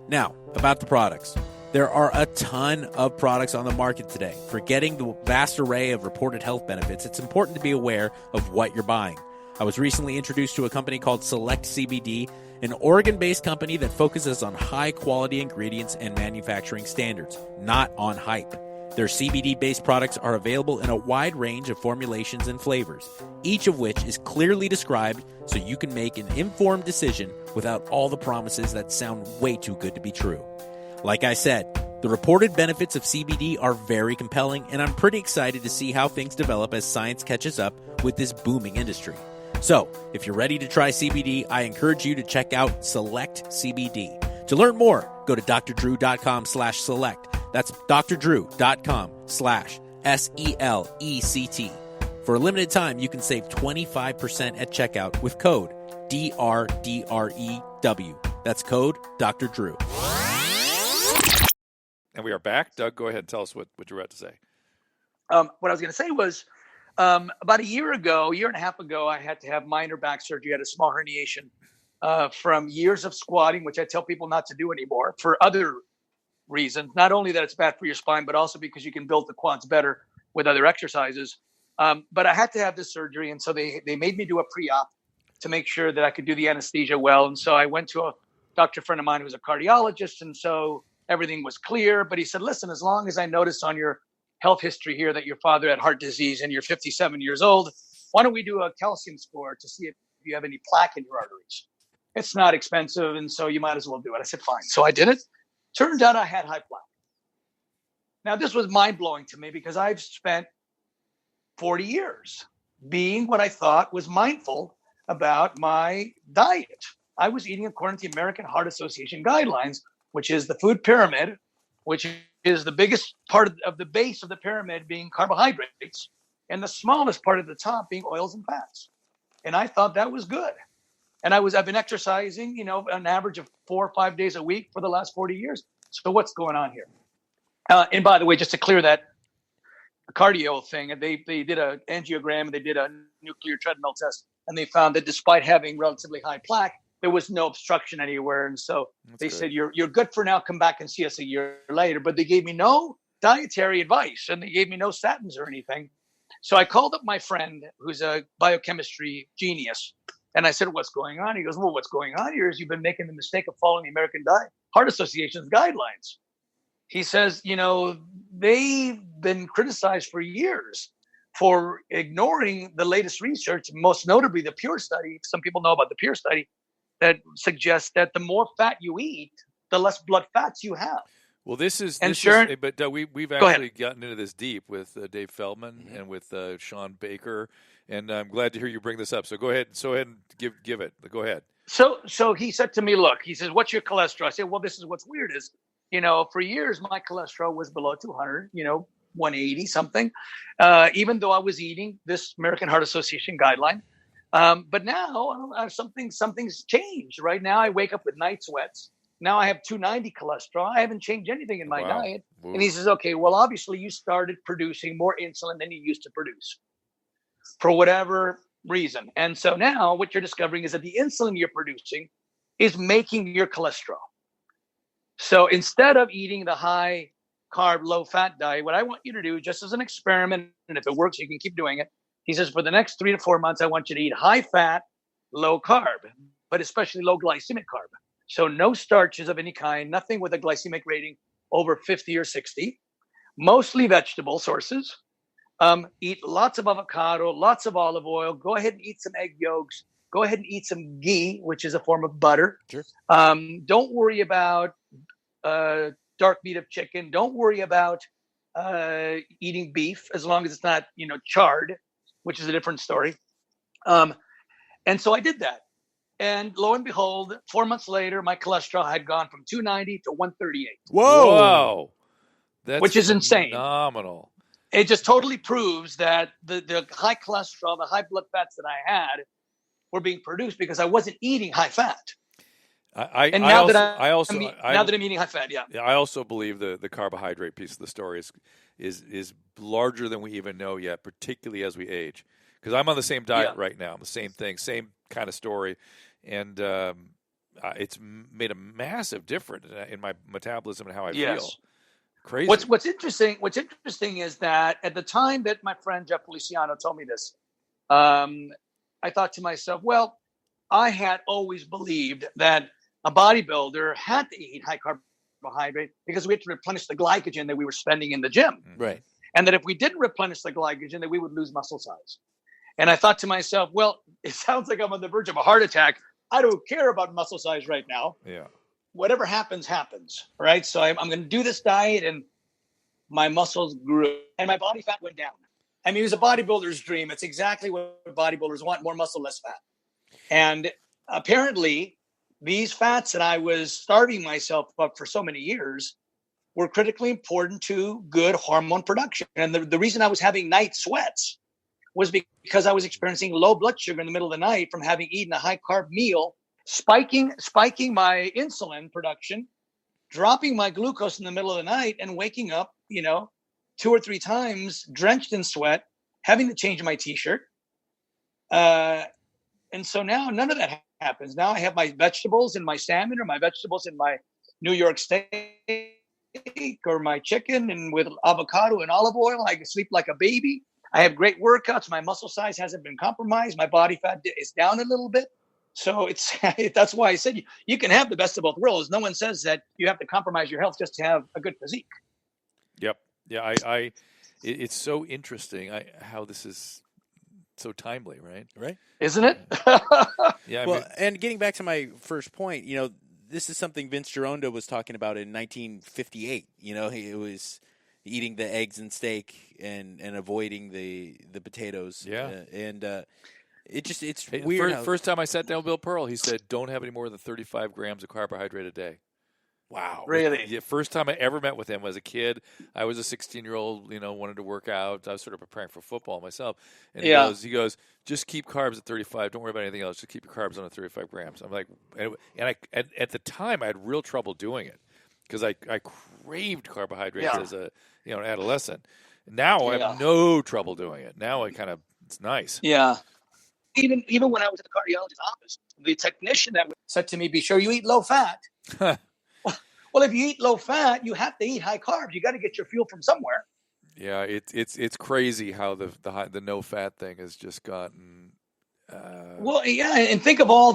Now, about the products. There are a ton of products on the market today. Forgetting the vast array of reported health benefits, it's important to be aware of what you're buying. I was recently introduced to a company called Select CBD, an Oregon-based company that focuses on high-quality ingredients and manufacturing standards, not on hype. Their CBD-based products are available in a wide range of formulations and flavors, each of which is clearly described so you can make an informed decision without all the promises that sound way too good to be true. Like I said, the reported benefits of CBD are very compelling, and I'm pretty excited to see how things develop as science catches up with this booming industry. So, if you're ready to try CBD, I encourage you to check out Select CBD. To learn more, go to drdrew.com/select. That's drdrew.com/SELECT. For a limited time, you can save 25% at checkout with code DRDREW. That's code Dr. Drew. And we are back. Doug, go ahead and tell us what you're about to say. What I was going to say was, about a year and a half ago, I had to have minor back surgery. I had a small herniation from years of squatting, which I tell people not to do anymore for other reasons. Not only that it's bad for your spine, but also because you can build the quads better with other exercises. But I had to have this surgery. And so they made me do a pre-op to make sure that I could do the anesthesia well. And so I went to a doctor friend of mine who was a cardiologist. And so everything was clear. But he said, listen, as long as I notice on your health history here that your father had heart disease and you're 57 years old, why don't we do a calcium score to see if you have any plaque in your arteries? It's not expensive, and so you might as well do it. I said, fine. So I did it. Turned out I had high plaque. Now, this was mind-blowing to me because I've spent 40 years being what I thought was mindful about my diet. I was eating according to the American Heart Association guidelines, which is the food pyramid, which is the biggest part of the base of the pyramid being carbohydrates, and the smallest part at the top being oils and fats. And I thought that was good. And I've been exercising, an average of 4 or 5 days a week for the last 40 years. So what's going on here? And by the way, just to clear that cardio thing, and they did an angiogram and they did a nuclear treadmill test, and they found that despite having relatively high plaque, there was no obstruction anywhere. And so they said, you're good for now. Come back and see us a year later. But they gave me no dietary advice, and they gave me no statins or anything. So I called up my friend who's a biochemistry genius. And I said, what's going on? He goes, well, what's going on here is you've been making the mistake of following the American Heart Association's guidelines. He says, they've been criticized for years for ignoring the latest research, most notably the PURE study. Some people know about the PURE study that suggests that the more fat you eat, the less blood fats you have. Well, we've actually gotten into this deep with Dave Feldman and with Sean Baker, and I'm glad to hear you bring this up. So go ahead and give it. Go ahead. So he said to me, look, he says, what's your cholesterol? I said, well, this is what's weird is, for years my cholesterol was below 200, 180 something, even though I was eating this American Heart Association guideline. But now something's changed. Right now I wake up with night sweats. Now I have 290 cholesterol. I haven't changed anything in my diet. Whoa. And he says, okay, well, obviously you started producing more insulin than you used to produce for whatever reason. And so now what you're discovering is that the insulin you're producing is making your cholesterol. So instead of eating the high carb, low fat diet, what I want you to do just as an experiment, and if it works, you can keep doing it. He says, for the next 3 to 4 months, I want you to eat high fat, low carb, but especially low glycemic carb. So no starches of any kind, nothing with a glycemic rating over 50 or 60, mostly vegetable sources. Eat lots of avocado, lots of olive oil. Go ahead and eat some egg yolks. Go ahead and eat some ghee, which is a form of butter. Sure. Don't worry about dark meat of chicken. Don't worry about eating beef as long as it's not, charred, which is a different story. And so I did that. And lo and behold, 4 months later, my cholesterol had gone from 290 to 138. Whoa. Which is insane. Phenomenal. It just totally proves that the high cholesterol, the high blood fats that I had were being produced because I wasn't eating high fat. Now that I'm eating high fat, yeah. I also believe the carbohydrate piece of the story is larger than we even know yet, particularly as we age. Because I'm on the same diet right now, the same thing, same kind of story, and it's made a massive difference in my metabolism and how I feel. Crazy. What's interesting is that at the time that my friend Jeff Feliciano told me this, I thought to myself, well, I had always believed that a bodybuilder had to eat high carbohydrate because we had to replenish the glycogen that we were spending in the gym. Right. And that if we didn't replenish the glycogen, that we would lose muscle size. And I thought to myself, well, it sounds like I'm on the verge of a heart attack. I don't care about muscle size right now. Yeah. Whatever happens, happens. Right. So I'm going to do this diet, and my muscles grew and my body fat went down. I mean, it was a bodybuilder's dream. It's exactly what bodybuilders want: more muscle, less fat. And apparently these fats that I was starving myself up for so many years were critically important to good hormone production. And the reason I was having night sweats was because I was experiencing low blood sugar in the middle of the night from having eaten a high carb meal, spiking my insulin production, dropping my glucose in the middle of the night, and waking up, 2 or 3 times drenched in sweat, having to change my t-shirt. And so now none of that happens. Now I have my vegetables in my salmon, or my vegetables in my New York steak, or my chicken, and with avocado and olive oil. I can sleep like a baby. I have great workouts. My muscle size hasn't been compromised. My body fat is down a little bit. So that's why I said you can have the best of both worlds. No one says that you have to compromise your health just to have a good physique. Yep. Yeah. It's so interesting how this is so timely, right? Right. Isn't it? Yeah. Well, and getting back to my first point, this is something Vince Gironda was talking about in 1958. He was eating the eggs and steak and avoiding the potatoes. Yeah. It's weird. First time I sat down with Bill Pearl, he said, don't have any more than 35 grams of carbohydrate a day. Wow. Really? The first time I ever met with him was a kid. I was a 16-year-old, wanted to work out. I was sort of preparing for football myself. And he goes, just keep carbs at 35. Don't worry about anything else. Just keep your carbs on at 35 grams. I'm like, at the time I had real trouble doing it because I craved carbohydrates as an adolescent. Now I have no trouble doing it. Now it's nice. Yeah. Even when I was in the cardiologist's office, the technician that said to me, be sure you eat low fat. Well, if you eat low fat, you have to eat high carbs. You got to get your fuel from somewhere. Yeah, it's crazy how the no fat thing has just gotten. Well, yeah, and think of all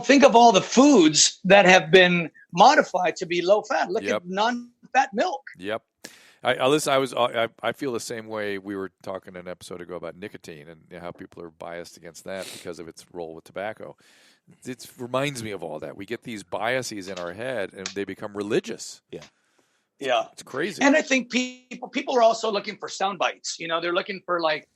the foods that have been modified to be low fat. Look at non-fat milk. Yep. I feel the same way. We were talking an episode ago about nicotine and how people are biased against that because of its role with tobacco. It reminds me of all that. We get these biases in our head, and they become religious. Yeah, it's crazy. And I think people are also looking for sound bites. They're looking for like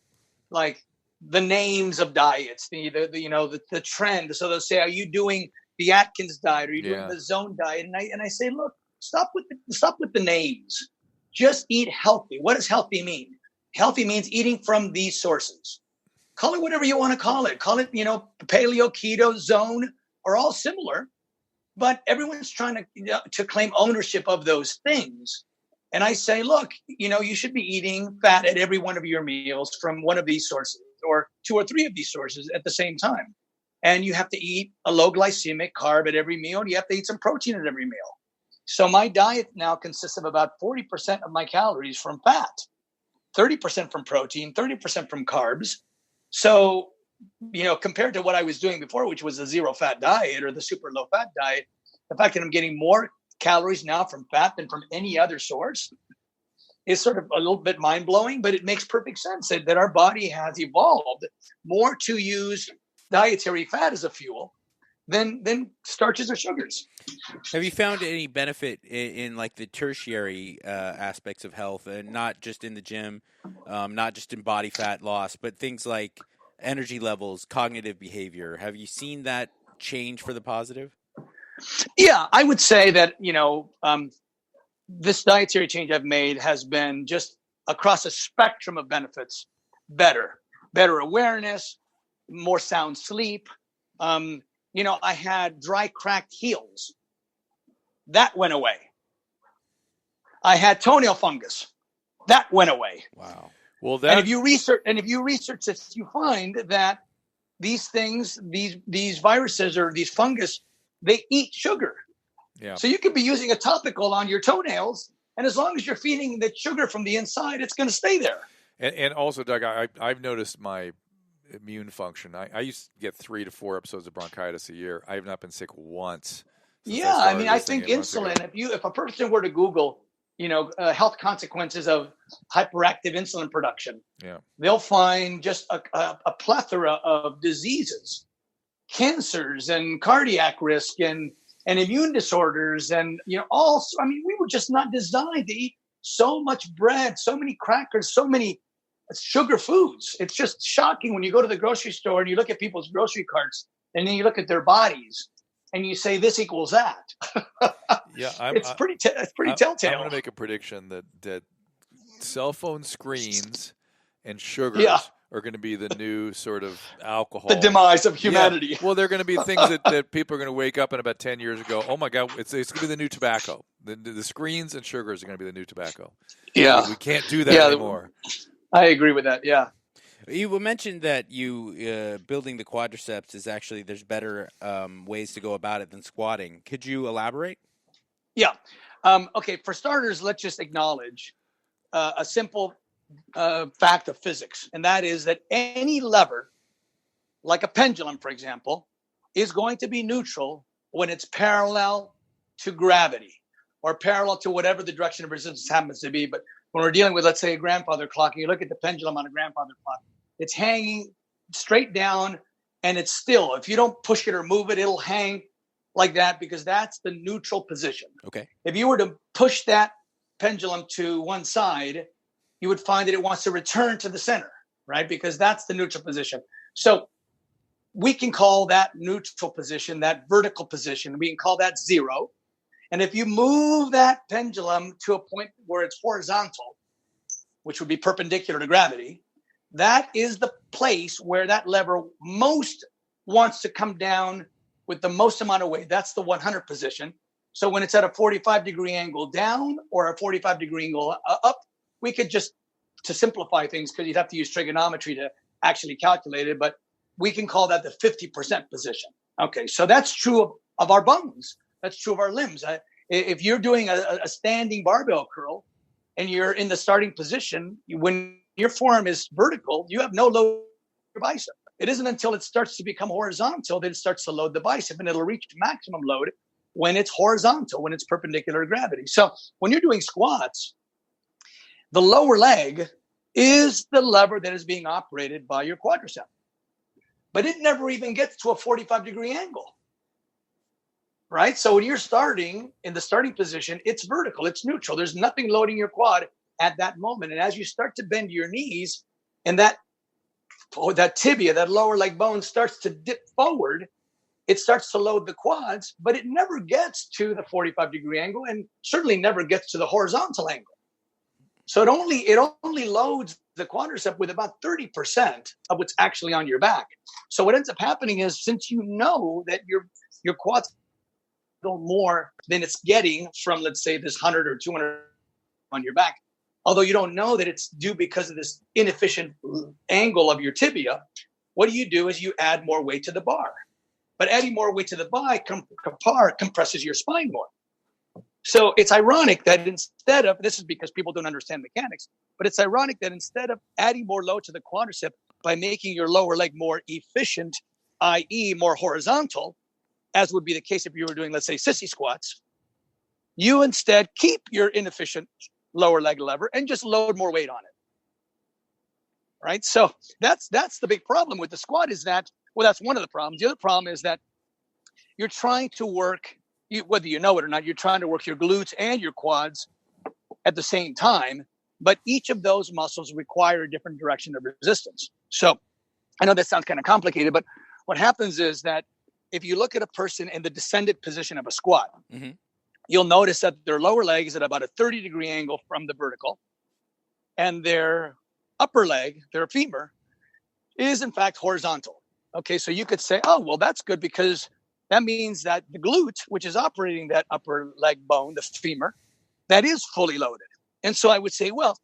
the names of diets, the trend. So they'll say, "Are you doing the Atkins diet? Are you doing the Zone diet?" And I say, "Look, stop with the names. Just eat healthy." What does healthy mean? Healthy means eating from these sources. Call it whatever you want to call it. Call it, paleo, keto, zone, are all similar, but everyone's trying to claim ownership of those things. And I say, look, you should be eating fat at every one of your meals from one of these sources or two or three of these sources at the same time. And you have to eat a low glycemic carb at every meal. And you have to eat some protein at every meal. So my diet now consists of about 40% of my calories from fat, 30% from protein, 30% from carbs. So, compared to what I was doing before, which was a zero fat diet or the super low fat diet, the fact that I'm getting more calories now from fat than from any other source is sort of a little bit mind blowing, but it makes perfect sense that our body has evolved more to use dietary fat as a fuel than starches or sugars. Have you found any benefit in like the tertiary aspects of health, and not just in the gym, not just in body fat loss, but things like energy levels, cognitive behavior? Have you seen that change for the positive? Yeah, I would say that, this dietary change I've made has been just across a spectrum of benefits. Better awareness, more sound sleep. I had dry, cracked heels. That went away. I had toenail fungus. That went away. Wow. Well, and if you research this, you find that these things, these viruses or these fungus, they eat sugar. Yeah. So you could be using a topical on your toenails, and as long as you're feeding the sugar from the inside, it's going to stay there. And also, Doug, I've noticed my immune function. I used to get 3 to 4 episodes of bronchitis a year. I have not been sick once. Yeah, I think insulin. If a person were to Google, health consequences of hyperactive insulin production, they'll find just a plethora of diseases, cancers, and cardiac risk, and immune disorders, and we were just not designed to eat so much bread, so many crackers, so many sugar foods. It's just shocking when you go to the grocery store and you look at people's grocery carts, and then you look at their bodies, and you say this equals that. Yeah, it's pretty telltale. I'm going to make a prediction that cell phone screens and sugars are going to be the new sort of alcohol. The demise of humanity. Yeah. Well, they're going to be things that people are going to wake up in about 10 years ago. Oh my God, it's going to be the new tobacco. The screens and sugars are going to be the new tobacco. Yeah, we can't do that anymore. I agree with that. Yeah. You mentioned that building the quadriceps is actually, there's better ways to go about it than squatting. Could you elaborate? Yeah. Okay. For starters, let's just acknowledge a simple fact of physics, and that is that any lever, like a pendulum, for example, is going to be neutral when it's parallel to gravity or parallel to whatever the direction of resistance happens to be. But when we're dealing with, let's say, a grandfather clock, and you look at the pendulum on a grandfather clock, it's hanging straight down and it's still. If you don't push it or move it, it'll hang like that because that's the neutral position. Okay. If you were to push that pendulum to one side, you would find that it wants to return to the center, right? Because that's the neutral position. So we can call that neutral position, that vertical position, we can call that 0. And if you move that pendulum to a point where it's horizontal, which would be perpendicular to gravity, that is the place where that lever most wants to come down with the most amount of weight. That's the 100 position. So when it's at a 45-degree angle down or a 45-degree angle up, we could just, to simplify things, because you'd have to use trigonometry to actually calculate it, but we can call that the 50% position. Okay, so that's true of our bones. That's true of our limbs. If you're doing a standing barbell curl and you're in the starting position, when your forearm is vertical, you have no load on your bicep. It isn't until it starts to become horizontal that it starts to load the bicep, and it'll reach maximum load when it's horizontal, when it's perpendicular to gravity. So when you're doing squats, the lower leg is the lever that is being operated by your quadricep. But it never even gets to a 45-degree angle, right? So when you're starting in the starting position, it's vertical, it's neutral. There's nothing loading your quad at that moment. And as you start to bend your knees and that tibia, that lower leg bone starts to dip forward, it starts to load the quads, but it never gets to the 45-degree angle and certainly never gets to the horizontal angle. So it only loads the quadricep with about 30% of what's actually on your back. So what ends up happening is, since you know that your quads go more than it's getting from, let's say, this 100 or 200 on your back, although you don't know that it's due because of this inefficient angle of your tibia, what you do is you add more weight to the bar. But adding more weight to the bar compresses your spine more. So it's ironic that instead of, this is because people don't understand mechanics, but it's ironic that instead of adding more load to the quadricep by making your lower leg more efficient, i.e. more horizontal, as would be the case if you were doing, let's say, sissy squats, you instead keep your inefficient lower leg lever and just load more weight on it. Right? So that's the big problem with the squat, is that, well, that's one of the problems. The other problem is that you're trying to work, whether you know it or not, you're trying to work your glutes and your quads at the same time, but each of those muscles require a different direction of resistance. So I know that sounds kind of complicated, but what happens is that if you look at a person in the descended position of a squat, mm-hmm. you'll notice that their lower leg is at about a 30-degree angle from the vertical, and their upper leg, their femur, is in fact horizontal. Okay, so you could say, oh, well, that's good, because that means that the glute, which is operating that upper leg bone, the femur, that is fully loaded. And so I would say, well,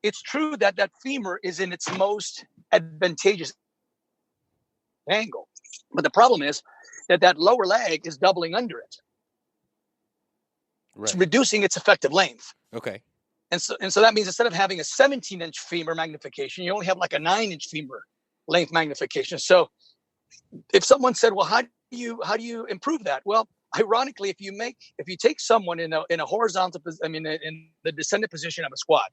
it's true that that femur is in its most advantageous angle. But the problem is that that lower leg is doubling under it. Right. It's reducing its effective length. Okay. And so that means instead of having a 17-inch femur magnification, you only have like a 9-inch femur length magnification. So if someone said, well, how do you improve that? Well, ironically, if you take someone in a horizontal, in the descended position of a squat,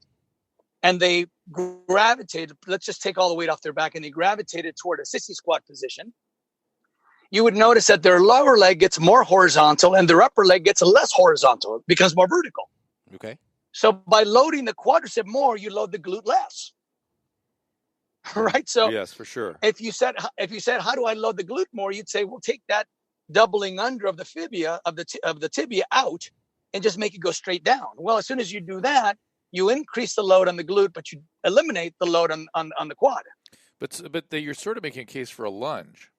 and they gravitated, let's just take all the weight off their back, and they gravitated toward a sissy squat position, you would notice that their lower leg gets more horizontal and their upper leg gets less horizontal. It becomes more vertical. Okay. So by loading the quadricep more, you load the glute less. Right? So yes, for sure. If you said, how do I load the glute more? You'd say, well, take that doubling under of the fibia of the tibia out and just make it go straight down. Well, as soon as you do that, you increase the load on the glute, but you eliminate the load on the quad. But you're sort of making a case for a lunge.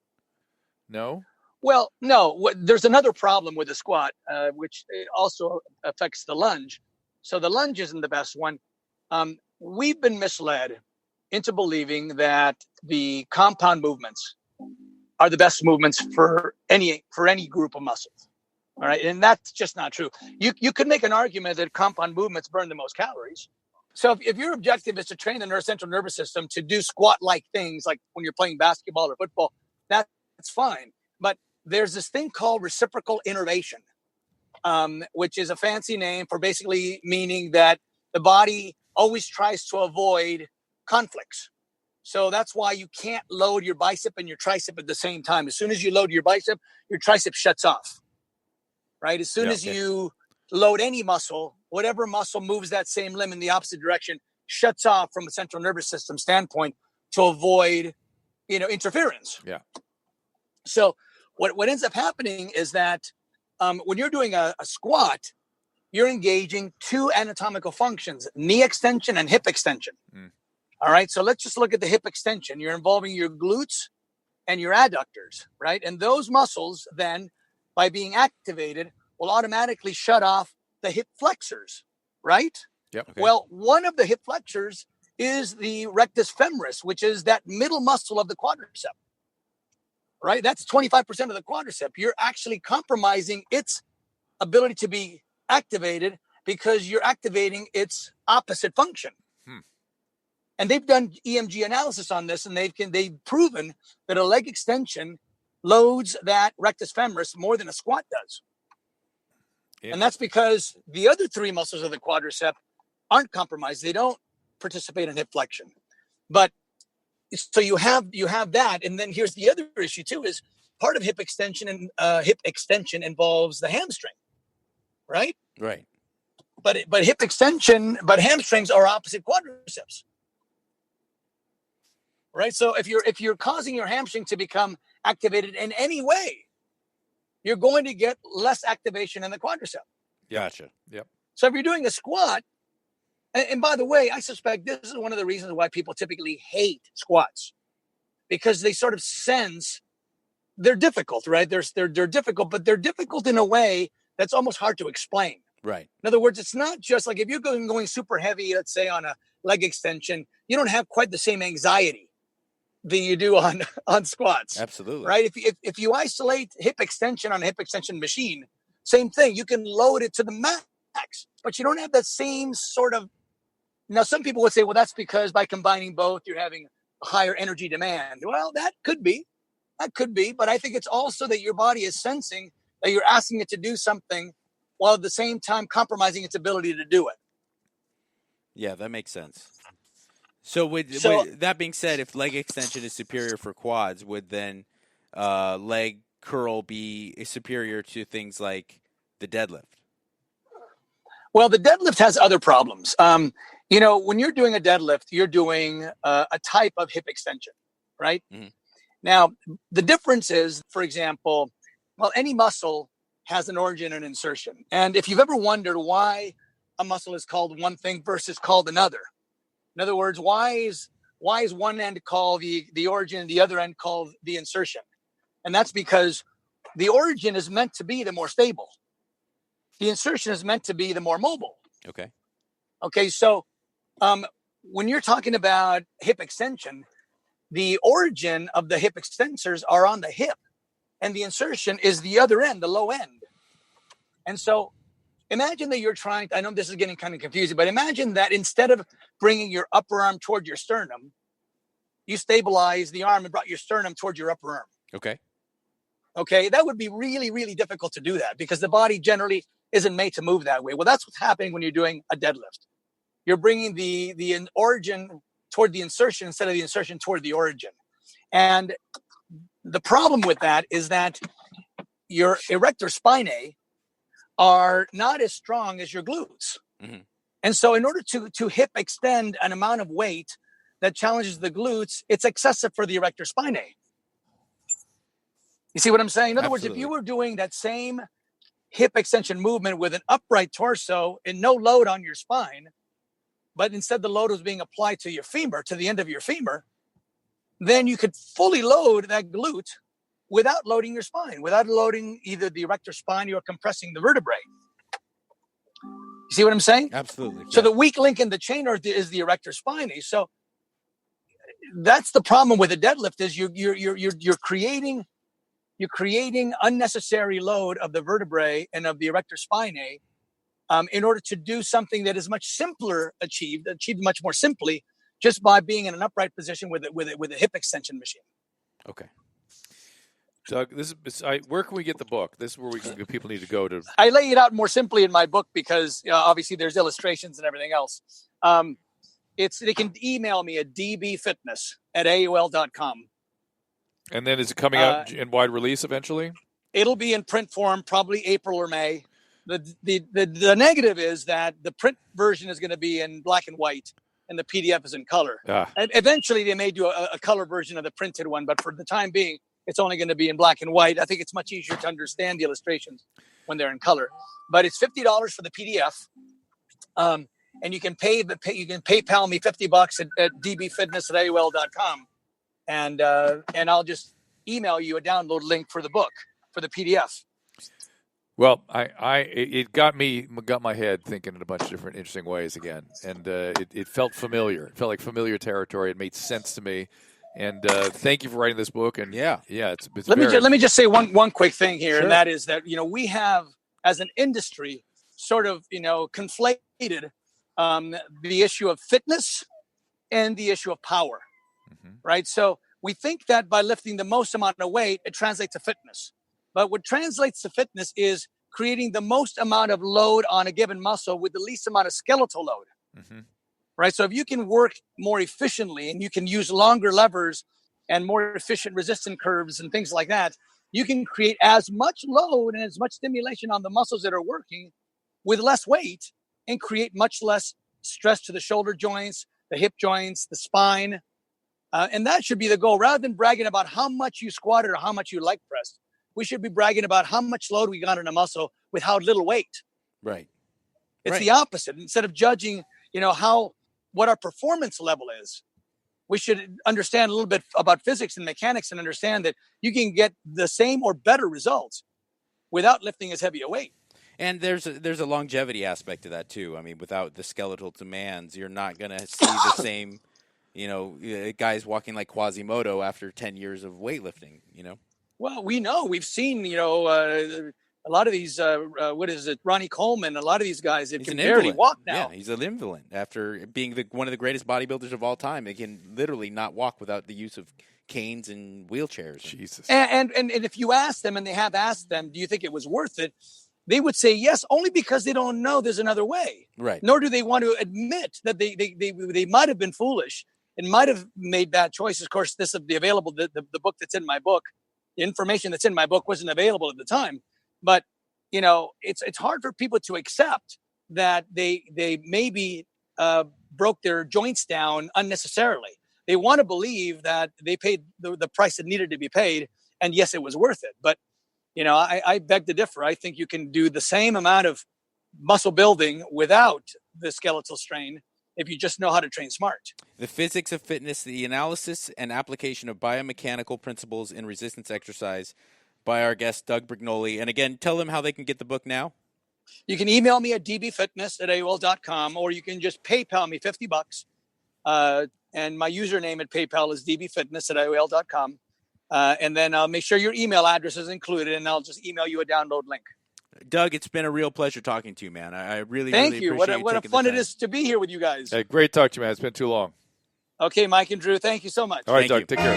No? Well, no. There's another problem with the squat, which also affects the lunge. So the lunge isn't the best one. We've been misled into believing that the compound movements are the best movements for any group of muscles. All right. And that's just not true. You could make an argument that compound movements burn the most calories. So if your objective is to train the central nervous system to do squat-like things, like when you're playing basketball or football, that's fine. But there's this thing called reciprocal innervation, which is a fancy name for basically meaning that the body always tries to avoid conflicts. So that's why you can't load your bicep and your tricep at the same time. As soon as you load your bicep, your tricep shuts off, right? As soon as you load any muscle, whatever muscle moves that same limb in the opposite direction shuts off from a central nervous system standpoint to avoid, interference. Yeah. So what ends up happening is that when you're doing a squat, you're engaging two anatomical functions, knee extension and hip extension. All right. So let's just look at the hip extension. You're involving your glutes and your adductors, right? And those muscles then, by being activated, will automatically shut off the hip flexors, right? Yep. Okay. Well, one of the hip flexors is the rectus femoris, which is that middle muscle of the quadricep, right? That's 25% of the quadricep. You're actually compromising its ability to be activated because you're activating its opposite function. And they've done EMG analysis on this, and they've proven that a leg extension loads that rectus femoris more than a squat does. And that's because the other three muscles of the quadricep aren't compromised. They don't participate in hip flexion. But so you have that. And then here's the other issue too, is part of hip extension and hip extension involves the hamstring, right? Right. But hip extension, but hamstrings are opposite quadriceps. Right. So if you're causing your hamstring to become activated in any way, you're going to get less activation in the quadricep. Gotcha. Yep. So if you're doing a squat, and by the way, I suspect this is one of the reasons why people typically hate squats, because they sort of sense they're difficult, right? They're difficult, but they're difficult in a way that's almost hard to explain. Right. In other words, it's not just like if you're going super heavy, let's say on a leg extension, you don't have quite the same anxiety that you do on squats. Absolutely. Right. If you isolate hip extension on a hip extension machine, same thing. You can load it to the max, but you don't have that same sort of. Now, some people would say, well, that's because by combining both, you're having a higher energy demand. Well, that could be. But I think it's also that your body is sensing that you're asking it to do something while at the same time compromising its ability to do it. Yeah, that makes sense. So with that being said, if leg extension is superior for quads, would then leg curl be superior to things like the deadlift? Well, the deadlift has other problems. When you're doing a deadlift, you're doing a type of hip extension, right? Mm-hmm. Now, the difference is, for example, any muscle has an origin and insertion. And if you've ever wondered why a muscle is called one thing versus called another, in other words, why is one end called the origin and the other end called the insertion? And that's because the origin is meant to be the more stable. The insertion is meant to be the more mobile. Okay. So when you're talking about hip extension, the origin of the hip extensors are on the hip, and the insertion is the other end, the low end. And so imagine that you're trying, I know this is getting kind of confusing, but imagine that instead of bringing your upper arm toward your sternum, you stabilize the arm and brought your sternum toward your upper arm. Okay. That would be really, really difficult to do that because the body generally isn't made to move that way. Well, that's what's happening when you're doing a deadlift. You're bringing the origin toward the insertion instead of the insertion toward the origin. And the problem with that is that your erector spinae are not as strong as your glutes. Mm-hmm. And so in order to hip extend an amount of weight that challenges the glutes, it's excessive for the erector spinae. You see what I'm saying? In other words, if you were doing that same hip extension movement with an upright torso and no load on your spine, but instead the load was being applied to your femur, to the end of your femur, then you could fully load that glute without loading your spine, without loading either the erector spine or compressing the vertebrae. You see what I'm saying? Absolutely. So the weak link in the chain is the erector spinae. So that's the problem with a deadlift is you're creating unnecessary load of the vertebrae and of the erector spinae in order to do something that is much simpler achieved much more simply just by being in an upright position with a hip extension machine. Okay. Doug, where can we get the book? This is where people need to go to. I lay it out more simply in my book because obviously there's illustrations and everything else. They can email me at dbfitness@aol.com. And then is it coming out in wide release eventually? It'll be in print form, probably April or May. The negative is that the print version is going to be in black and white, and the PDF is in color. And eventually, they may do a color version of the printed one, but for the time being, it's only going to be in black and white. I think it's much easier to understand the illustrations when they're in color. But it's $50 for the PDF. And you can PayPal me $50 at dbfitness@aol.com. And I'll just email you a download link for the book, for the PDF. Well, it got my head thinking in a bunch of different interesting ways again, and it felt familiar. It felt like familiar territory. It made sense to me, and thank you for writing this book. And it's let me just say one quick thing here, Sure. and that is that we have as an industry sort of conflated the issue of fitness and the issue of power, right? So we think that by lifting the most amount of weight, it translates to fitness. But what translates to fitness is creating the most amount of load on a given muscle with the least amount of skeletal load, right? So if you can work more efficiently and you can use longer levers and more efficient resistance curves and things like that, you can create as much load and as much stimulation on the muscles that are working with less weight and create much less stress to the shoulder joints, the hip joints, the spine. And that should be the goal. Rather than bragging about how much you squatted or how much you leg pressed, we should be bragging about how much load we got in a muscle with how little weight. Right. It's the opposite. Instead of judging, what our performance level is, we should understand a little bit about physics and mechanics and understand that you can get the same or better results without lifting as heavy a weight. And there's a longevity aspect to that too. I mean, without the skeletal demands, you're not going to see the same, guys walking like Quasimodo after 10 years of weightlifting, Well, we've seen, a lot of these, Ronnie Coleman, a lot of these guys that can barely walk now. Yeah, he's an invalid. After being one of the greatest bodybuilders of all time, they can literally not walk without the use of canes and wheelchairs. Jesus. And if you ask them, and they have asked them, do you think it was worth it? They would say yes, only because they don't know there's another way. Right. Nor do they want to admit that they might have been foolish and might have made bad choices. Of course, this would be available. The book that's in my book, the information that's in my book wasn't available at the time. But, it's hard for people to accept that they maybe broke their joints down unnecessarily. They want to believe that they paid the price that needed to be paid. And yes, it was worth it. But, I beg to differ. I think you can do the same amount of muscle building without the skeletal strain if you just know how to train smart. The Physics of Fitness, the Analysis and Application of Biomechanical Principles in Resistance Exercise by our guest, Doug Brignole. And again, tell them how they can get the book now. You can email me at dbfitness@aol.com, or you can just PayPal me $50. And my username at PayPal is dbfitness@aol.com. And then I'll make sure your email address is included, and I'll just email you a download link. Doug, it's been a real pleasure talking to you, man. I really, Thank really you. appreciate What a taking fun the it time. is to be here with you guys. Hey, great talk to you, man. It's been too long. Okay, Mike and Drew, thank you so much. All right, Thank Doug, you. take care.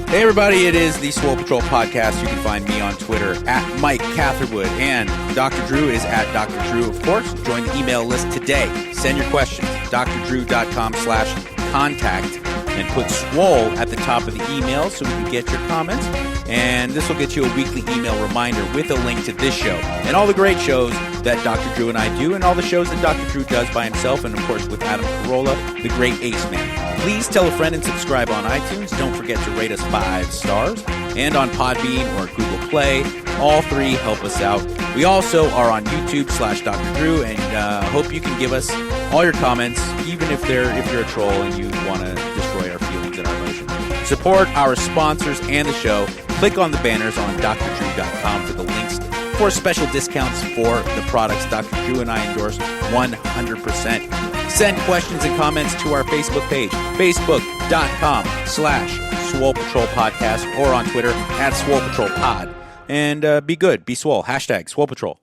Hey, everybody, it is the Swole Patrol podcast. You can find me on Twitter at Mike Catherwood, and Dr. Drew is at Dr. Drew, of course. Join the email list today. Send your questions, drdrew.com/contact, and put Swole at the top of the email so we can get your comments. And this will get you a weekly email reminder with a link to this show and all the great shows that Dr. Drew and I do, and all the shows that Dr. Drew does by himself, and of course with Adam Carolla, the great Ace Man. Please tell a friend and subscribe on iTunes. Don't forget to rate us 5 stars, and on Podbean or Google Play. All 3 help us out. We also are on YouTube/Dr. Drew, and hope you can give us all your comments, even if you're a troll and you want to destroy our feelings and our emotions. Support our sponsors and the show. Click on the banners on drdrew.com for the links for special discounts for the products Dr. Drew and I endorse 100%. Send questions and comments to our Facebook page, facebook.com/Swole Patrol Podcast, or on Twitter @Swole Patrol Pod. And be good, be swole. #Swole Patrol.